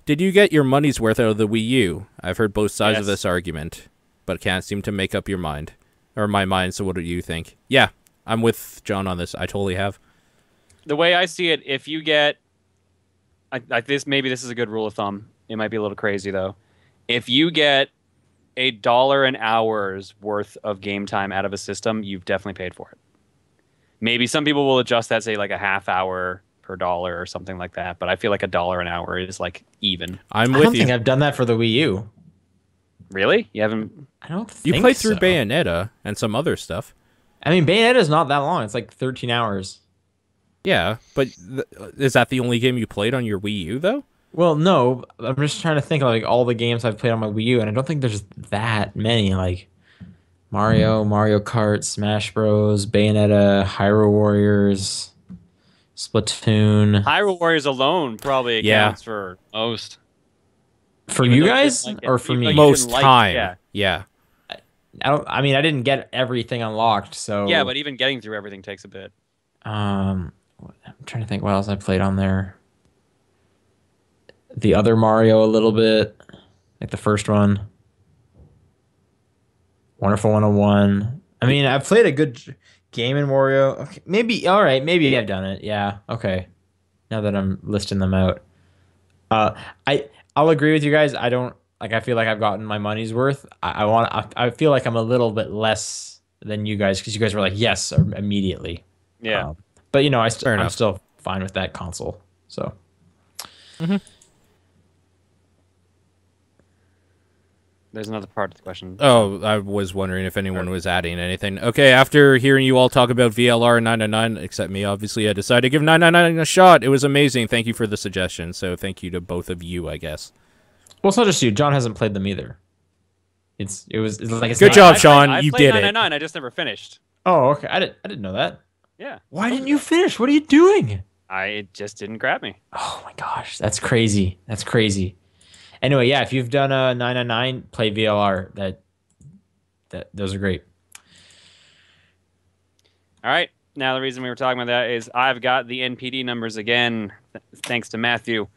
Did you get your money's worth out of the Wii U? I've heard both sides of this argument, but can't seem to make up your mind. Or my mind, so what do you think? Yeah, I'm with John on this. I totally have. The way I see it, if you get... maybe this is a good rule of thumb. It might be a little crazy, though. If you get $1 an hour's worth of game time out of a system, you've definitely paid for it. Maybe some people will adjust that, say, like a half hour per dollar or something like that, but I feel like $1 an hour is, like, even. I'm I with don't you. think I've done that for the Wii U. Really? You haven't... I don't think You played through so. Bayonetta and some other stuff. I mean, Bayonetta's not that long. It's like 13 hours. Yeah, but is that the only game you played on your Wii U, though? Well, no. I'm just trying to think of like all the games I've played on my Wii U, and I don't think there's that many. Like Mario, Mario Kart, Smash Bros, Bayonetta, Hyrule Warriors, Splatoon. Hyrule Warriors alone probably accounts for most. For Even you though you guys didn't like it. or for Even me? though you Most didn't like it, time. yeah. I mean, I didn't get everything unlocked, so Yeah, but even getting through everything takes a bit. I'm trying to think what else I played on there. The other Mario a little bit, like the first one. Wonderful 101. I mean, I've played a good game in Wario. Okay, maybe, all right, maybe I've done it. Yeah, okay. Now that I'm listing them out. I'll agree with you guys. I don't, like, I feel like I've gotten my money's worth. I feel like I'm a little bit less than you guys, because you guys were like, yes, immediately. Yeah. But, you know, I'm enough. still fine with that console, so. There's another part of the question. Oh, I was wondering if anyone was adding anything. Okay, after hearing you all talk about VLR 999, except me, obviously, I decided to give 999 a shot. It was amazing. Thank you for the suggestion. So thank you to both of you, I guess. Well, it's not just you. John hasn't played them either. It's like it's Good not- job, Sean. I You played did it. 999, I just never finished. Oh, okay. I didn't know that. Yeah. Why didn't you finish? What are you doing? It just didn't grab me. Oh my gosh, that's crazy. That's crazy. Anyway, yeah, if you've done a 999, play VLR. Those are great. All right. Now the reason we were talking about that is I've got the NPD numbers again, thanks to Matthew.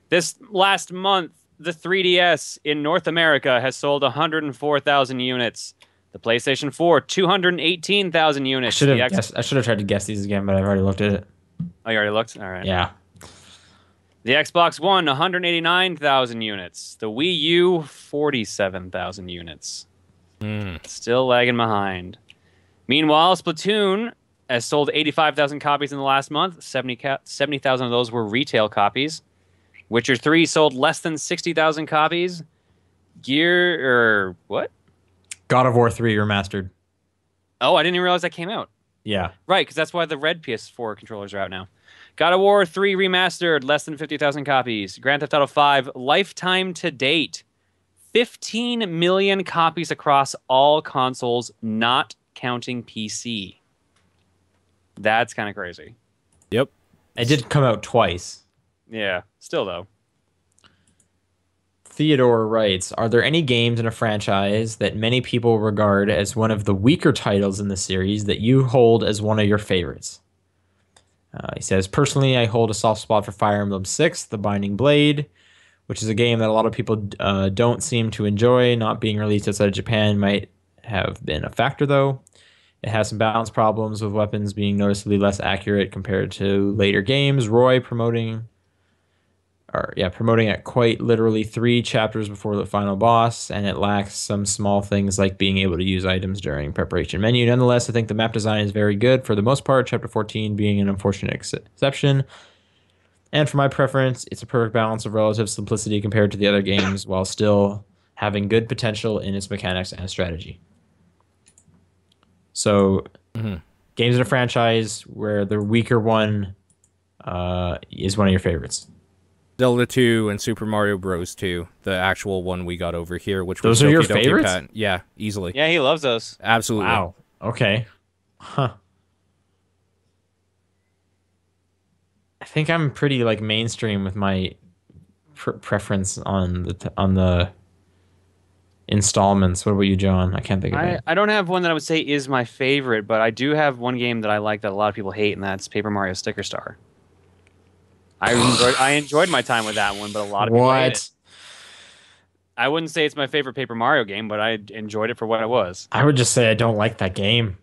This last month, the 3DS in North America has sold 104,000 units. The PlayStation 4, 218,000 units. I should have tried to guess these again, but I've already looked at it. Oh, you already looked? All right. Yeah. The Xbox One, 189,000 units. The Wii U, 47,000 units. Still lagging behind. Meanwhile, Splatoon has sold 85,000 copies in the last month. 70,000 of those were retail copies. Witcher 3 sold less than 60,000 copies. What? God of War 3 remastered. Oh, I didn't even realize that came out. Yeah. Right, because that's why the red PS4 controllers are out now. God of War 3 Remastered, less than 50,000 copies. Grand Theft Auto 5, lifetime to date, 15 million copies across all consoles, not counting PC. That's kind of crazy. Yep. It did come out twice. Yeah, still though. Theodore writes, are there any games in a franchise that many people regard as one of the weaker titles in the series that you hold as one of your favorites? He says, personally, I hold a soft spot for Fire Emblem 6, The Binding Blade, which is a game that a lot of people don't seem to enjoy. Not being released outside of Japan might have been a factor, though. It has some balance problems with weapons being noticeably less accurate compared to later games. Roy promoting it quite literally 3 chapters before the final boss, and it lacks some small things like being able to use items during preparation menu. Nonetheless, I think the map design is very good for the most part, chapter 14 being an unfortunate exception. And for my preference, it's a perfect balance of relative simplicity compared to the other games while still having good potential in its mechanics and strategy. So, games in a franchise where the weaker one is one of your favorites. Zelda 2 and Super Mario Bros. 2, the actual one we got over here, which those was are your Doki Doki favorites? Patent. Yeah, easily. Yeah, he loves those. Absolutely. Wow. Okay. Huh. I think I'm pretty like mainstream with my preference on the installments. What about you, John? I can't think of it. I don't have one that I would say is my favorite, but I do have one game that I like that a lot of people hate, and that's Paper Mario Sticker Star. I enjoyed my time with that one, but a lot of people hate it. I wouldn't say it's my favorite Paper Mario game, but I enjoyed it for what it was. I would just say I don't like that game.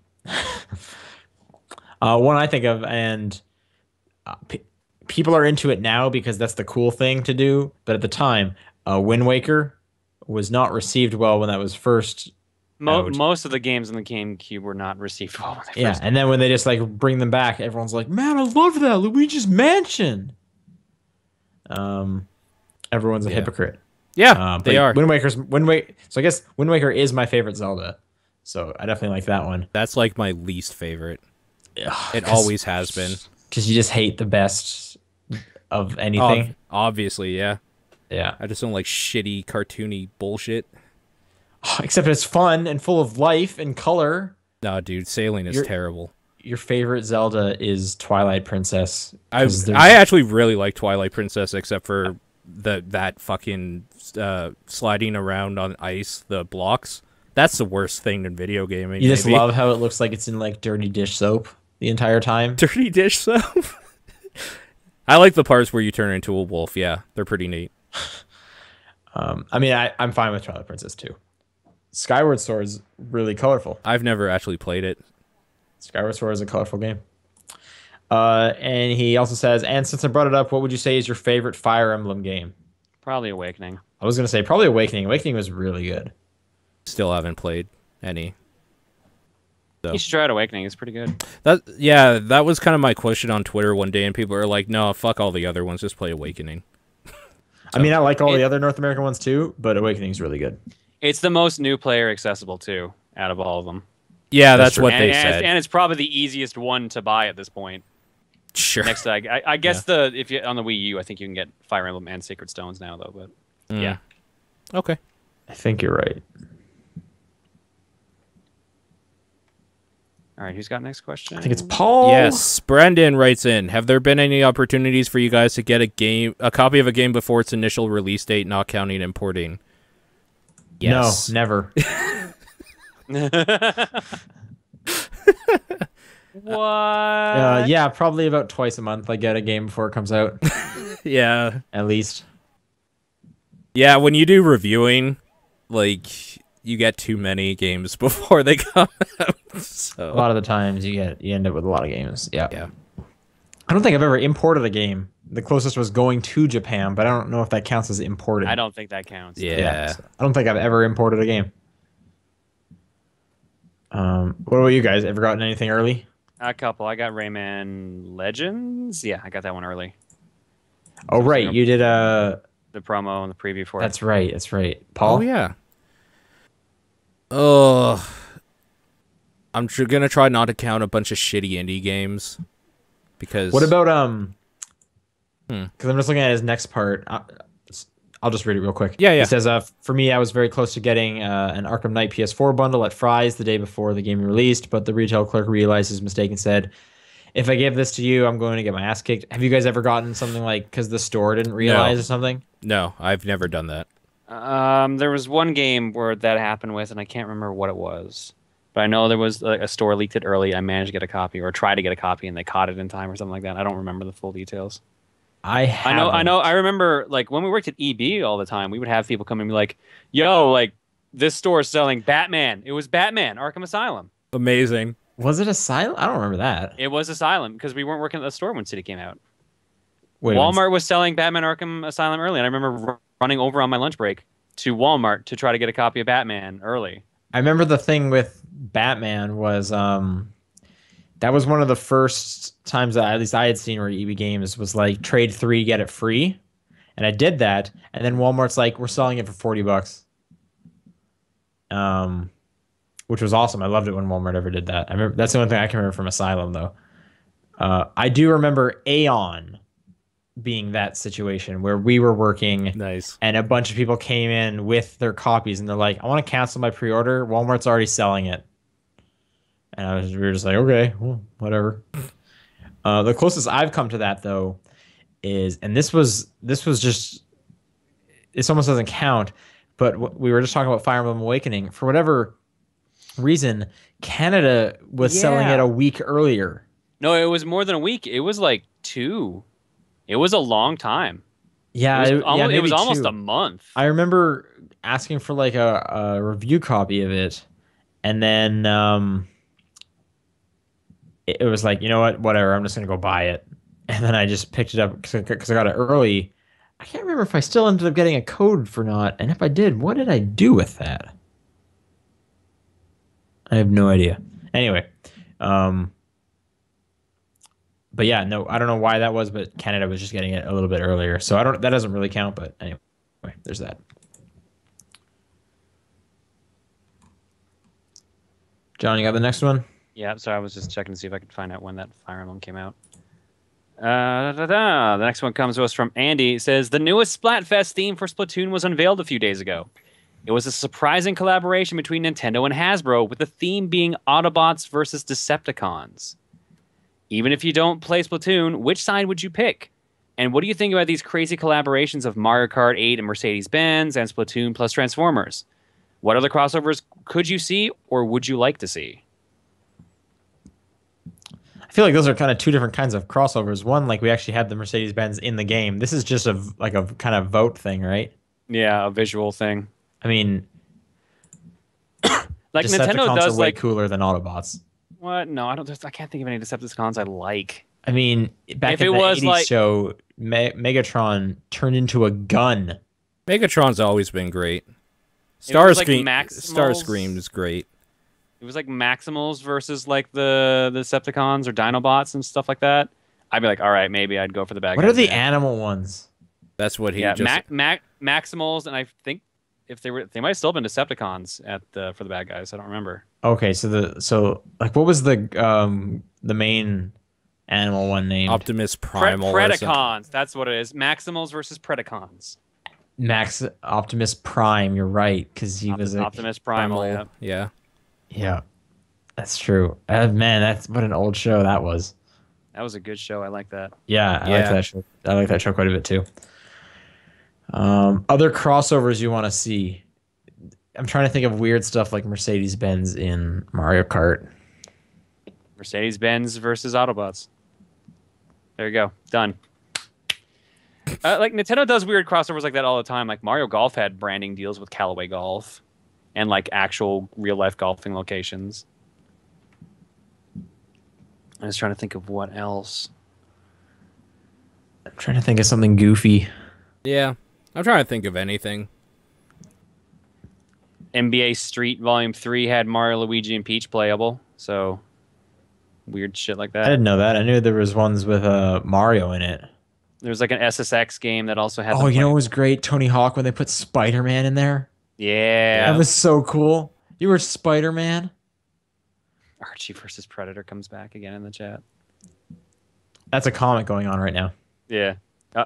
One I think of, and people are into it now because that's the cool thing to do, but at the time, Wind Waker was not received well when that was first out. Most of the games in the GameCube were not received well when they first and then when they just like bring them back, everyone's like, man, I love that Luigi's Mansion. Everyone's a hypocrite. Yeah, they are. So I guess Wind Waker is my favorite Zelda. So I definitely like that one. That's like my least favorite. It always has been. Because you just hate the best of anything. Obviously, yeah. Yeah. I just don't like shitty, cartoony bullshit. Except it's fun and full of life and color. No, dude, sailing is terrible. Your favorite Zelda is Twilight Princess. I actually really like Twilight Princess, except for that fucking sliding around on ice, the blocks. That's the worst thing in video gaming. You just love how it looks like it's in like dirty dish soap the entire time. Dirty dish soap? I like the parts where you turn into a wolf. Yeah, they're pretty neat. I mean, I'm fine with Twilight Princess too. Skyward Sword is really colorful. I've never actually played it. Skyward Sword is a colorful game. And he also says, and since I brought it up, what would you say is your favorite Fire Emblem game? Probably Awakening. I was going to say probably Awakening. Awakening was really good. Still haven't played any. So. You should try out Awakening. It's pretty good. That was kind of my question on Twitter one day, and people are like, no, fuck all the other ones. Just play Awakening. So, I mean, I like all the other North American ones too, but Awakening is really good. It's the most new player accessible too, out of all of them. Yeah, that's what they said. And it's probably the easiest one to buy at this point. Sure. Next to, I guess if you on the Wii U, I think you can get Fire Emblem and Sacred Stones now though. But yeah, okay. I think you're right. All right, who's got next question? I think it's Paul. Yes, Brendan writes in: have there been any opportunities for you guys to get a copy of a game before its initial release date, not counting importing? Yes. No, never. What? Yeah, probably about twice a month I get a game before it comes out. Yeah. At least. Yeah, when you do reviewing, like, you get too many games before they come out. So. A lot of the times you end up with a lot of games. Yeah. Yeah. I don't think I've ever imported a game. The closest was going to Japan, but I don't know if that counts as imported. I don't think that counts. Yeah. So I don't think I've ever imported a game. What about you guys? Ever gotten anything early? A couple. I got Rayman Legends. Yeah, I got that one early. Oh, right. You did the promo and the preview for it. That's right. That's right. Paul? Oh, yeah. Oh, I'm gonna try not to count a bunch of shitty indie games. Because what about because I'm just looking at his next part. I'll just read it real quick. Yeah. He says, for me, I was very close to getting an Arkham Knight PS4 bundle at Fry's the day before the game released, but the retail clerk realized his mistake and said, if I give this to you, I'm going to get my ass kicked. Have you guys ever gotten something like because the store didn't realize or something? No, I've never done that. There was one game where that happened with, and I can't remember what it was. But I know there was a store leaked it early. I managed to get a copy or try to get a copy, and they caught it in time or something like that. I don't remember the full details. I know. I remember, like, when we worked at EB all the time, we would have people come and be like, yo, like, this store is selling Batman. It was Batman, Arkham Asylum. Amazing. Was it Asylum? I don't remember that. It was Asylum, because we weren't working at the store when City came out. Walmart was selling Batman Arkham Asylum early, and I remember running over on my lunch break to Walmart to try to get a copy of Batman early. I remember the thing with Batman was that was one of the first times that at least I had seen where EB Games was like trade 3, get it free. And I did that, and then Walmart's like, we're selling it for $40. Which was awesome. I loved it when Walmart ever did that. I remember that's the only thing I can remember from Asylum though. I do remember Aeon being that situation where we were working, nice, and a bunch of people came in with their copies, and they're like, I want to cancel my pre-order. Walmart's already selling it. And we were just like, okay, well, whatever. The closest I've come to that though is, and this was just, this almost doesn't count, but we were just talking about Fire Emblem Awakening. For whatever reason, Canada was selling it a week earlier. No, it was more than a week. It was like 2. It was a long time. Yeah, it was almost a month. I remember asking for like a review copy of it, and then it was like, you know what, whatever, I'm just gonna go buy it. And then I just picked it up because I got it early. I can't remember if I still ended up getting a code for not, and if I did, what did I do with that? I have no idea. Anyway, but yeah, no, I don't know why that was, but Canada was just getting it a little bit earlier, so that doesn't really count. But anyway, there's that. John, you got the next one? Yeah, so I was just checking to see if I could find out when that Fire Emblem came out. The next one comes to us from Andy. It says, the newest Splatfest theme for Splatoon was unveiled a few days ago. It was a surprising collaboration between Nintendo and Hasbro, with the theme being Autobots versus Decepticons. Even if you don't play Splatoon, which side would you pick? And what do you think about these crazy collaborations of Mario Kart 8 and Mercedes-Benz and Splatoon plus Transformers? What other crossovers could you see or would you like to see? I feel like those are kind of two different kinds of crossovers. One, like we actually had the Mercedes-Benz in the game. This is just a kind of vote thing, right? Yeah, a visual thing. I mean, like Nintendo does are way like cooler than Autobots. What? No, I can't think of any Decepticons I like. I mean, back in the 80s show, Megatron turned into a gun. Megatron's always been great. Starscream is great. It was like Maximals versus like the Decepticons or Dinobots and stuff like that. I'd be like, all right, maybe I'd go for the bad guys. What are the animal ones? That's what he just... Maximals, and I think if they might have still been Decepticons for the bad guys. I don't remember. Okay, so like what was the main animal one named? Optimus Primal. Predacons. That's what it is. Maximals versus Predacons. Optimus Prime. You're right, because he was Optimus Primal. Yeah. Yeah, that's true. Man, that's what an old show that was. That was a good show. I like that. Yeah, I like that show. I like that show quite a bit too. Other crossovers you want to see? I'm trying to think of weird stuff like Mercedes-Benz in Mario Kart. Mercedes-Benz versus Autobots. There you go. Done. Like Nintendo does weird crossovers like that all the time. Like Mario Golf had branding deals with Callaway Golf and like actual real-life golfing locations. I was trying to think of what else. I'm trying to think of something goofy. Yeah, I'm trying to think of anything. NBA Street Volume 3 had Mario, Luigi, and Peach playable, so weird shit like that. I didn't know that. I knew there was ones with Mario in it. There was like an SSX game that also had... Oh, you know what was great? Tony Hawk, when they put Spider-Man in there. Yeah. That was so cool. You were Spider-Man? Archie versus Predator comes back again in the chat. That's a comic going on right now. Yeah.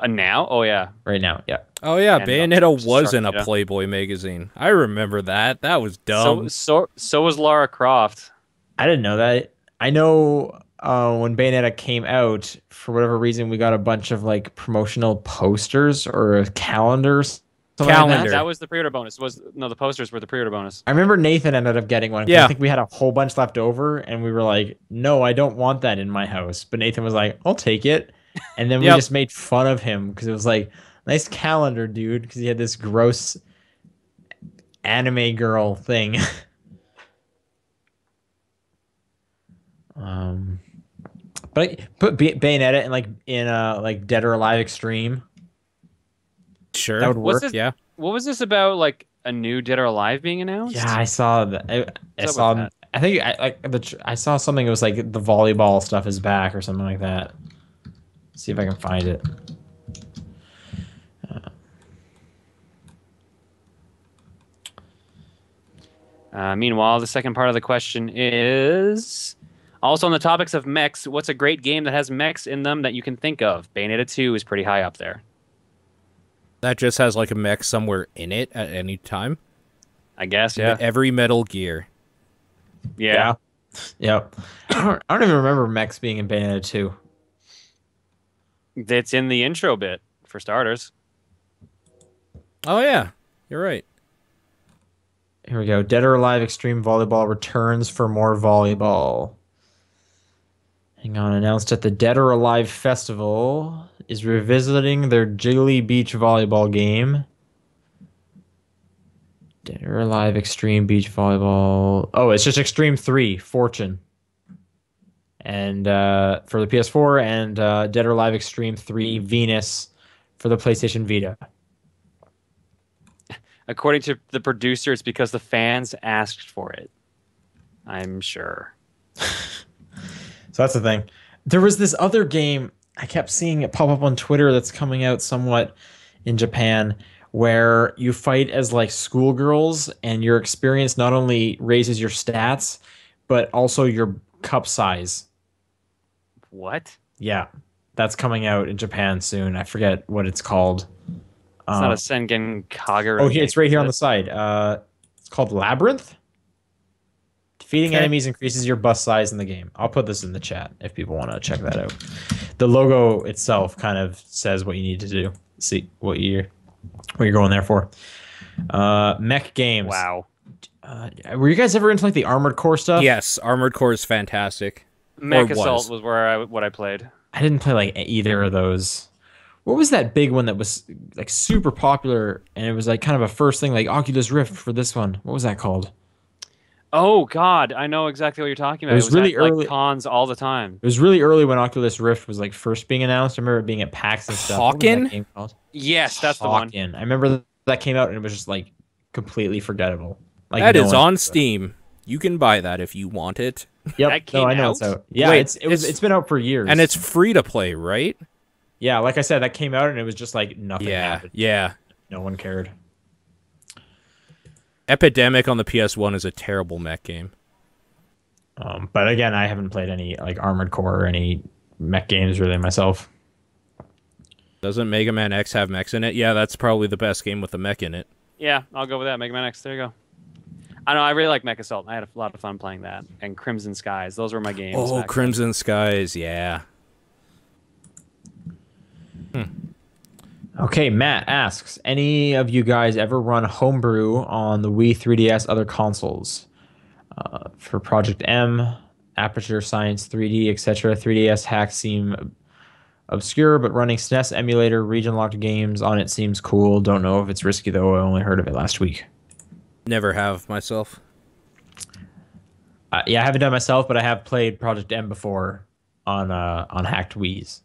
Now? Oh, yeah. Right now, yeah. Oh, yeah. And Bayonetta was in a Playboy magazine. I remember that. That was dumb. So was Lara Croft. I didn't know that. I know when Bayonetta came out, for whatever reason, we got a bunch of like promotional posters or calendars. Calendar. That was the pre-order bonus. The posters were the pre-order bonus. I remember Nathan ended up getting one. Yeah. I think we had a whole bunch left over, and we were like, no, I don't want that in my house. But Nathan was like, I'll take it. And then we just made fun of him because it was like, nice calendar, dude, because he had this gross anime girl thing. But I put Bayonetta in like Dead or Alive Extreme. Sure, that would work. Yeah. What was this about? Like a new Dead or Alive being announced? Yeah, I saw that. I What's up saw. with that? I think I saw something. It was like the volleyball stuff is back or something like that. See if I can find it. Meanwhile, the second part of the question is also on the topics of mechs. What's a great game that has mechs in them that you can think of? Bayonetta 2 is pretty high up there. That just has like a mech somewhere in it at any time. I guess, yeah. Every Metal Gear. Yeah. Yep. I don't even remember mechs being in Bayonetta 2. It's in the intro bit, for starters. Oh, yeah. You're right. Here we go. Dead or Alive Extreme Volleyball returns for more volleyball. Hang on. Announced at the Dead or Alive Festival is revisiting their Jiggly Beach volleyball game. Dead or Alive Extreme Beach Volleyball. Oh, it's just Extreme 3 Fortune. And for the PS4 and Dead or Alive Extreme 3 Venus for the PlayStation Vita. According to the producer, it's because the fans asked for it. I'm sure. So that's the thing. There was this other game, I kept seeing it pop up on Twitter that's coming out somewhat in Japan, where you fight as like schoolgirls and your experience not only raises your stats, but also your cup size. What? Yeah, that's coming out in Japan soon. I forget what it's called. It's not a Sengen Kagura. Oh, here, it's right here on the side. It's called Labyrinth. Defeating enemies increases your bus size in the game. I'll put this in the chat if people want to check that out. The logo itself kind of says what you need to do. See what you're going there for. Mech games. Wow. Were you guys ever into like the Armored Core stuff? Yes, Armored Core is fantastic. Mech Assault was what I played. I didn't play like either of those. What was that big one that was like super popular and it was like kind of a first thing, like Oculus Rift for this one? What was that called? Oh God, I know exactly what you're talking about. It was really at, early. Like, cons all the time. It was really early when Oculus Rift was like first being announced. I remember it being at PAX and stuff. What was that game called? Yes, that's the one. I remember that came out and it was just like completely forgettable. Like that is on Steam. You can buy that if you want it. Yep. No, I know it's out. Yeah, Wait, it's been out for years. And it's free to play, right? Yeah, like I said, that came out and it was just like nothing happened. Yeah. No one cared. Epidemic on the PS1 is a terrible mech game. But again, I haven't played any like Armored Core or any mech games really myself. Doesn't Mega Man X have mechs in it? Yeah, that's probably the best game with a mech in it. Yeah, I'll go with that. Mega Man X. There you go. I know. I really like Mech Assault. I had a lot of fun playing that. And Crimson Skies. Those were my games. Oh, Crimson Skies. Yeah. Okay, Matt asks, any of you guys ever run Homebrew on the Wii 3DS other consoles? For Project M, Aperture Science 3D, etc. 3DS hacks seem obscure, but running SNES emulator region-locked games on it seems cool. Don't know if it's risky, though. I only heard of it last week. Never have myself. Yeah, I haven't done myself, but I have played Project M before on hacked Wiis.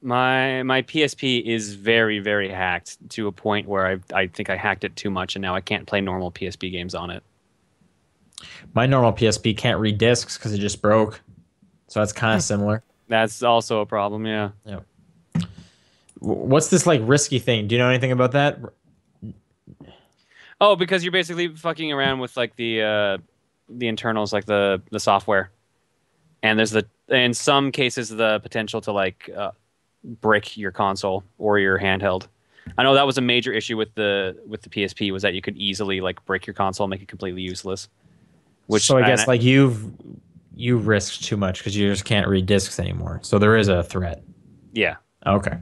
My PSP is very, very hacked to a point where I think I hacked it too much, and now I can't play normal PSP games on it. My normal PSP can't read discs because it just broke, so that's kind of similar. That's also a problem, yeah. Yep. What's this like risky thing? Do you know anything about that? Oh, because you're basically fucking around with like the internals, like the software, and there's in some cases the potential to like brick your console or your handheld. I know that was a major issue with the PSP, was that you could easily like break your console and make it completely useless. So I guess like you've risked too much because you just can't read discs anymore. So there is a threat. Yeah. Okay.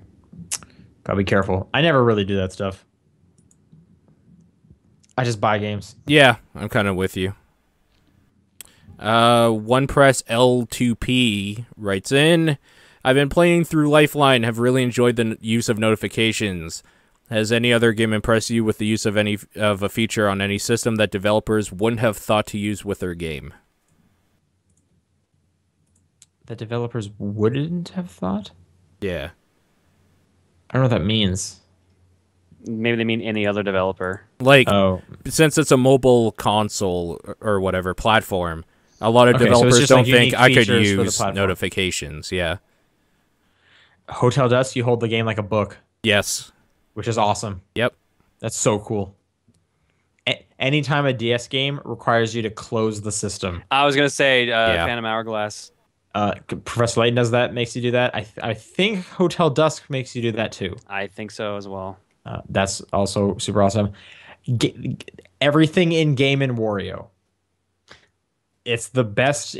Gotta be careful. I never really do that stuff. I just buy games. Yeah, I'm kind of with you. OnePress L2P writes in, I've been playing through Lifeline, have really enjoyed the use of notifications. Has any other game impressed you with the use of a feature on any system that developers wouldn't have thought to use with their game? that developers wouldn't have thought? Yeah. I don't know what that means. Maybe they mean any other developer. Like, since it's a mobile console or whatever platform, a lot of developers don't think I could use notifications. Yeah. Hotel Dusk, you hold the game like a book. Yes. Which is awesome. Yep. That's so cool. Anytime a DS game requires you to close the system. I was going to say Phantom Hourglass. Professor Layton does that, makes you do that. I think Hotel Dusk makes you do that too. I think so as well. That's also super awesome. Everything in Game & Wario. It's the best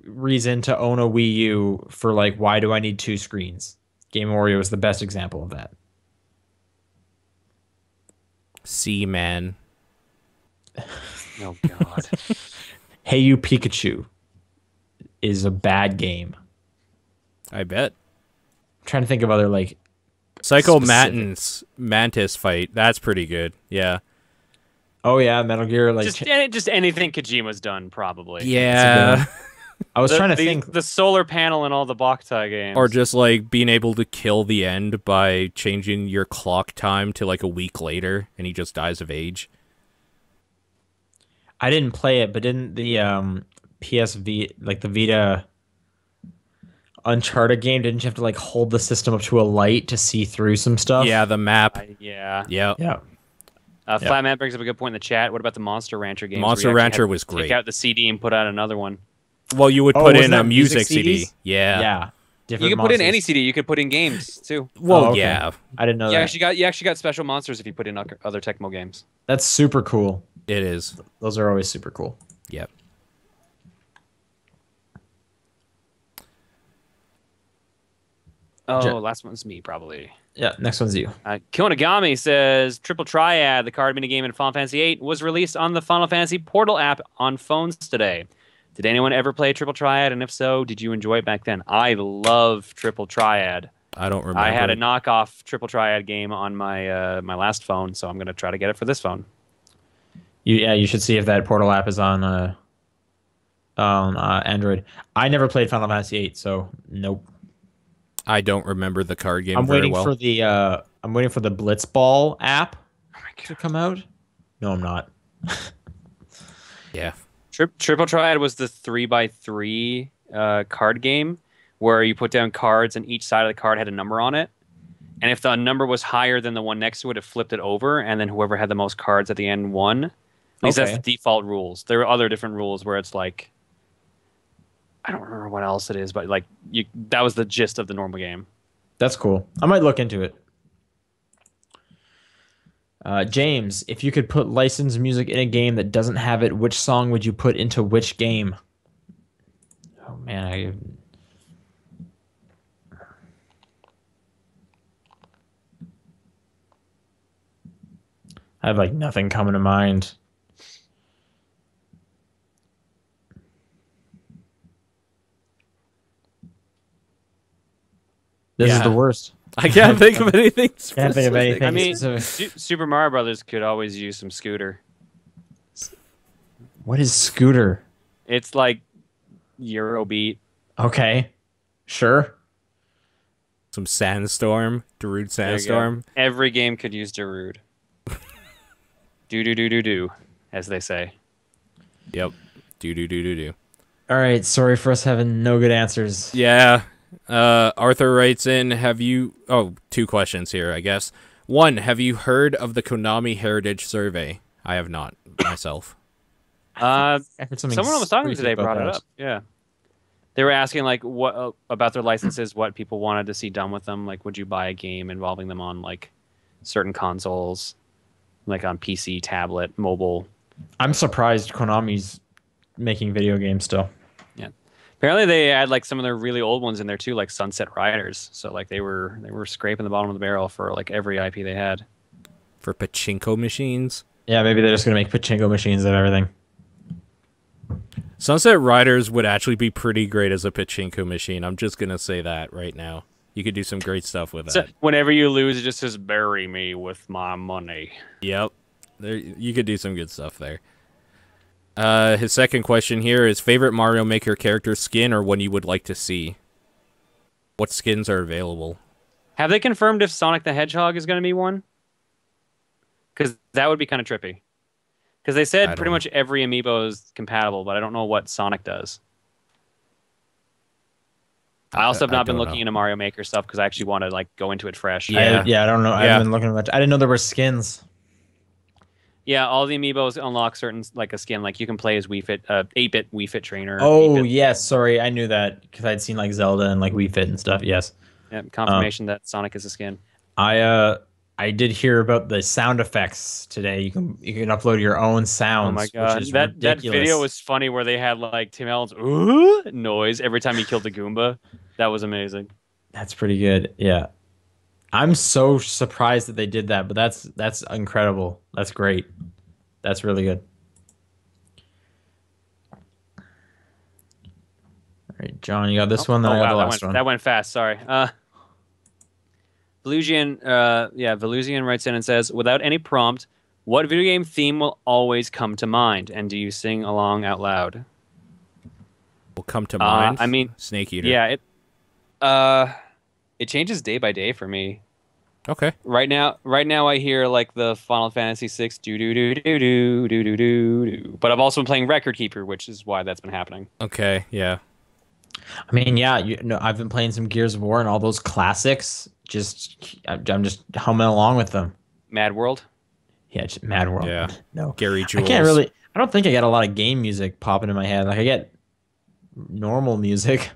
reason to own a Wii U for like, why do I need 2 screens? Game & Wario is the best example of that. Seaman. Oh, God. Hey You Pikachu is a bad game. I bet. I'm trying to think of other like Psycho Mantis fight. That's pretty good. Yeah. Oh yeah, Metal Gear. Like just anything Kojima's done, probably. Yeah. I was trying to think the solar panel in all the Boktai games, or just like being able to kill the end by changing your clock time to like a week later, and he just dies of age. I didn't play it, but didn't the PSV like the Vita Uncharted game, didn't you have to like hold the system up to a light to see through some stuff? Yeah, the map. Yeah. Flatman brings up a good point in the chat. What about the Monster Rancher games? Monster Rancher was great. Take out the CD and put out another one. Well, you would put in a music CD. Yeah. Yeah. You could put in any CD. You could put in games too. Well, yeah. I didn't know that. You actually got special monsters if you put in other Tecmo games. That's super cool. It is. Those are always super cool. Yep. Oh, last one's me, probably. Yeah, next one's you. Konagami says, Triple Triad, the card minigame in Final Fantasy VIII, was released on the Final Fantasy Portal app on phones today. Did anyone ever play Triple Triad? And if so, did you enjoy it back then? I love Triple Triad. I don't remember. I had a knockoff Triple Triad game on my my last phone, so I'm going to try to get it for this phone. You should see if that Portal app is on Android. I never played Final Fantasy VIII, so nope. I don't remember the card game I'm very waiting well. for the I'm waiting for the Blitzball app to come out. No, I'm not. Yeah. Triple Triad was the 3x3 card game where you put down cards and each side of the card had a number on it. And if the number was higher than the one next to it, it flipped it over, and then whoever had the most cards at the end won. At least that's the default rules. There are other different rules where it's like, I don't remember what else it is, but like that was the gist of the normal game. That's cool. I might look into it. James, if you could put licensed music in a game that doesn't have it, which song would you put into which game? Oh man, I have like nothing coming to mind. This is the worst. I can't think of anything specific. Can't think of anything. I mean, Super Mario Brothers could always use some Scooter. What is Scooter? It's like Eurobeat. Okay, sure. Some Sandstorm, Darude Sandstorm. Every game could use Darude. Do, as they say. Yep. Do. All right, sorry for us having no good answers. Yeah. Arthur writes in, have you... Oh, 2 questions here, I guess. 1, have you heard of the Konami Heritage Survey? I have not, myself. Someone I was talking to today brought it up. Yeah. They were asking, like, what about their licenses, what people wanted to see done with them. Like, would you buy a game involving them on, like, certain consoles, like on PC, tablet, mobile? I'm surprised Konami's making video games still. Yeah. Apparently they had like some of their really old ones in there too, like Sunset Riders. So like they were scraping the bottom of the barrel for like every IP they had. For pachinko machines? Yeah, maybe they're just gonna make pachinko machines of everything. Sunset Riders would actually be pretty great as a pachinko machine. I'm just gonna say that right now. You could do some great stuff with that. So whenever you lose, it just says, "Bury me with my money." Yep. You could do some good stuff there. His second question here is favorite Mario Maker character skin or one you would like to see. What skins are available? Have they confirmed if Sonic the Hedgehog is going to be one? Because that would be kind of trippy. Because they said pretty much every amiibo is compatible, but I don't know what Sonic does. I also have not been looking into Mario Maker stuff because I actually want to like go into it fresh. Yeah, I don't know. I haven't been looking much. I didn't know there were skins. Yeah, all the amiibos unlock certain like a skin. Like you can play as 8-bit Wii Fit trainer. Oh yes, sorry, I knew that because I'd seen like Zelda and like Wii Fit and stuff. Yes. Yeah, confirmation that Sonic is a skin. I did hear about the sound effects today. You can upload your own sounds. Oh my god, which is that ridiculous. video was funny where they had like Tim Allen's noise every time he killed the Goomba. That was amazing. That's pretty good. Yeah, I'm so surprised that they did that, but that's incredible. That's great. That's really good. All right, John, you got this one. Then I got the last one. That went fast. Sorry. Velusian writes in and says, without any prompt, what video game theme will always come to mind? And do you sing along out loud? Will come to mind? I mean, Snake Eater. Yeah, it changes day by day for me. Okay. Right now I hear like the Final Fantasy VI do do do do do do do do. But I've also been playing Record Keeper, which is why that's been happening. Okay, yeah. I mean, yeah, I've been playing some Gears of War and all those classics. I'm just humming along with them. Mad World? Yeah, just Mad World. Yeah. No. Gary Jules. I don't think I get a lot of game music popping in my head. Like I get normal music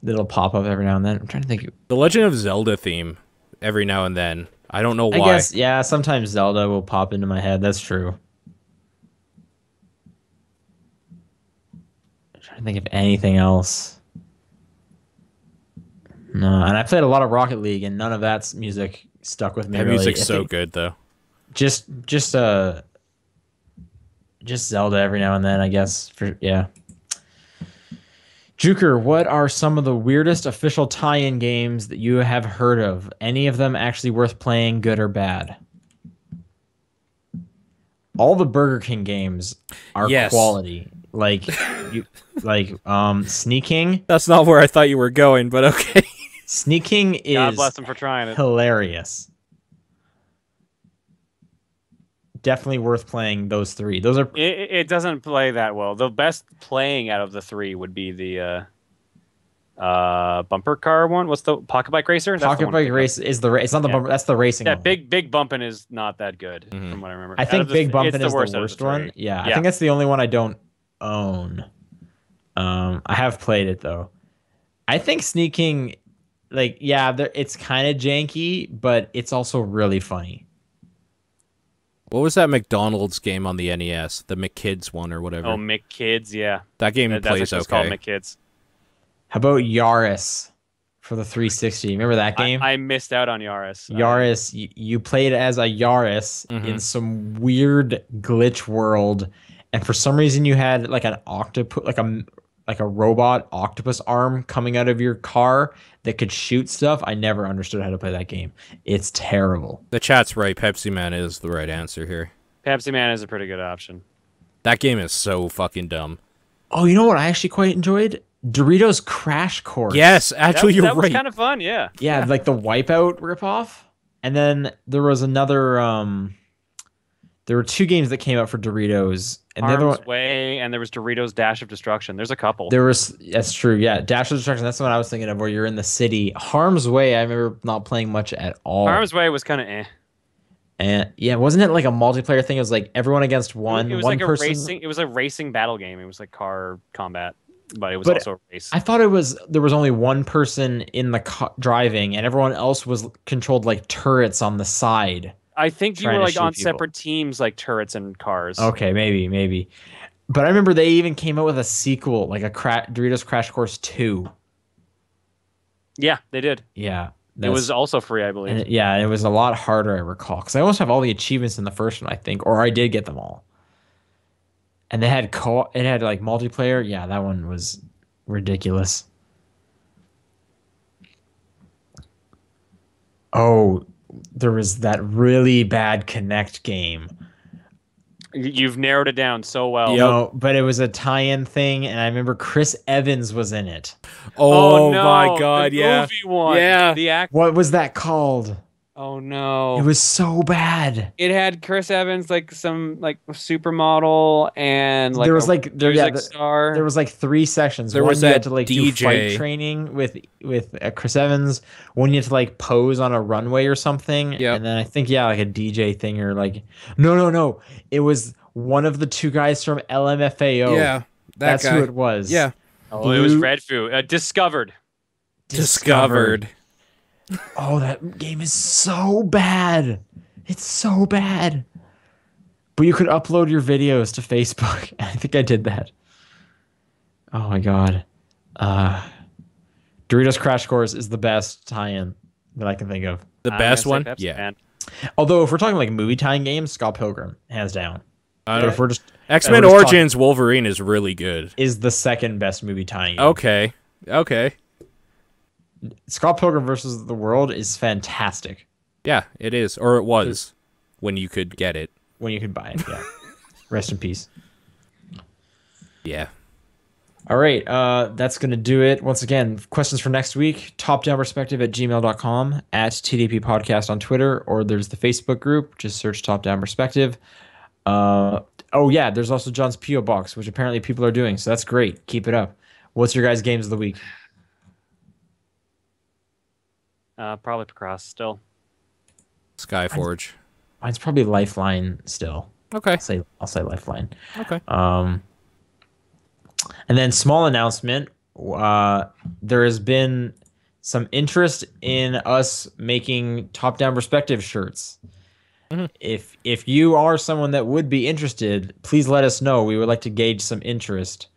that'll pop up every now and then. I'm trying to think. The Legend of Zelda theme every now and then. I don't know why. I guess, yeah, sometimes Zelda will pop into my head. That's true. I'm trying to think of anything else. No, and I played a lot of Rocket League, and none of that music stuck with me. That really. music's so good, though. Just Zelda every now and then, I guess. Yeah. Juker, what are some of the weirdest official tie-in games that you have heard of? Any of them actually worth playing, good or bad? All the Burger King games are quality. Like Sneaking. That's not where I thought you were going, but okay. Sneaking is God bless him for trying it. Hilarious. Definitely worth playing those three. Those are. It doesn't play that well. The best playing out of the three would be the bumper car one. What's the Pocket Bike Racer? Pocket Bike Race is the it's not the bumper. That's the racing. Yeah, one. big bumping is not that good from what I remember. I think Big Bumpin' is the worst one. Yeah, I think that's the only one I don't own. I have played it though. I think Sneaking, like, yeah, it's kind of janky, but it's also really funny. What was that McDonald's game on the NES? The McKids one or whatever. Oh, McKids, yeah. That game plays okay. It's called McKids. How about Yaris for the 360? Remember that game? I missed out on Yaris. Yaris, you played as a Yaris in some weird glitch world, and for some reason you had like an octopus, like a robot octopus arm coming out of your car that could shoot stuff. I never understood how to play that game. It's terrible. The chat's right. Pepsi Man is the right answer here. Pepsi Man is a pretty good option. That game is so fucking dumb. Oh, you know what I actually quite enjoyed? Doritos Crash Course. Yes, actually, you're right. That was kind of fun, yeah. Yeah, like the Wipeout ripoff. And then there was another... there were two games that came out for Doritos. And Harm's Way, and there was Doritos Dash of Destruction. There's a couple. That's true, yeah. Dash of Destruction, that's the one I was thinking of, where you're in the city. Harm's Way, I remember not playing much at all. Harm's Way was kind of eh. And yeah, wasn't it like a multiplayer thing? It was like everyone against one. It was one like person. It was a racing battle game. It was like car combat, but it was also a race. I thought there was only one person in the driving, and everyone else was controlled like turrets on the side. I think you were like on separate teams, like turrets and cars. Okay, maybe. But I remember they even came out with a sequel, like a Doritos Crash Course 2. Yeah, they did. Yeah. It was also free, I believe. And it was a lot harder, I recall. Because I almost have all the achievements in the first one, I think. Or I did get them all. And they had it had like multiplayer. Yeah, that one was ridiculous. Oh, there was that really bad Connect game. You've narrowed it down so well. No, but it was a tie-in thing, and I remember Chris Evans was in it. Oh, no, my God, the yeah. movie one. Yeah. The act. What was that called? Oh no. It was so bad. It had Chris Evans, like some like supermodel, and like there was a like music star. There was like 3 sections. There one was you that had to like do DJ. fight training with Chris Evans. One you had to like pose on a runway or something. Yep. And then I think like a DJ thing or like no. It was one of the 2 guys from LMFAO. Yeah, that's guy. who it was. Yeah. Oh, it was Red Foo. Discovered. Oh, that game is so bad. It's so bad. But you could upload your videos to Facebook. I think I did that. Oh my god. Doritos Crash Course is the best tie-in that I can think of. The best one? Pepsi, Yeah. man. Although if we're talking like movie tie-in games, Scott Pilgrim, hands down. But if we're just X-Men Origins Wolverine is really good. Is the second best movie tie-in game. Okay. Scott Pilgrim versus the World is fantastic. Yeah, it is. Or it was when you could get it. When you could buy it, yeah. Rest in peace. Yeah. All right, that's going to do it. Once again, questions for next week, topdownperspective@gmail.com, at TDP Podcast on Twitter, or there's the Facebook group. Just search Top Down Perspective. Oh, yeah, there's also John's P.O. Box, which apparently people are doing, so that's great. Keep it up. What's your guys' games of the week? Probably Picross still. Skyforge. Mine's probably Lifeline still. Okay. I'll say Lifeline. Okay. And then small announcement. There has been some interest in us making Top Down Perspective shirts. Mm-hmm. If you are someone that would be interested, please let us know. We would like to gauge some interest.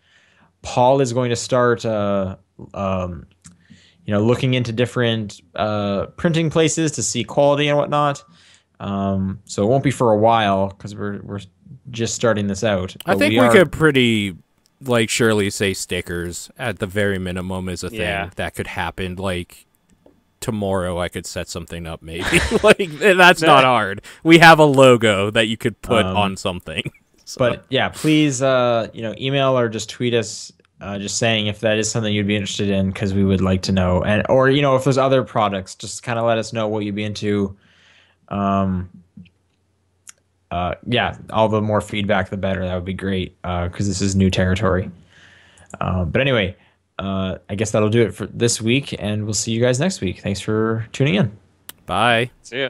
Paul is going to start looking into different printing places to see quality and whatnot. So it won't be for a while because we're just starting this out. I think we could pretty surely say stickers at the very minimum is a thing that could happen. Like tomorrow, I could set something up maybe. That's not hard. We have a logo that you could put on something. So. But yeah, please email or just tweet us. Just saying if that is something you'd be interested in, because we would like to know, or if there's other products, just kind of let us know what you'd be into. All the more feedback, the better. That would be great, because this is new territory. But anyway, I guess that'll do it for this week, and we'll see you guys next week. Thanks for tuning in. Bye. See ya.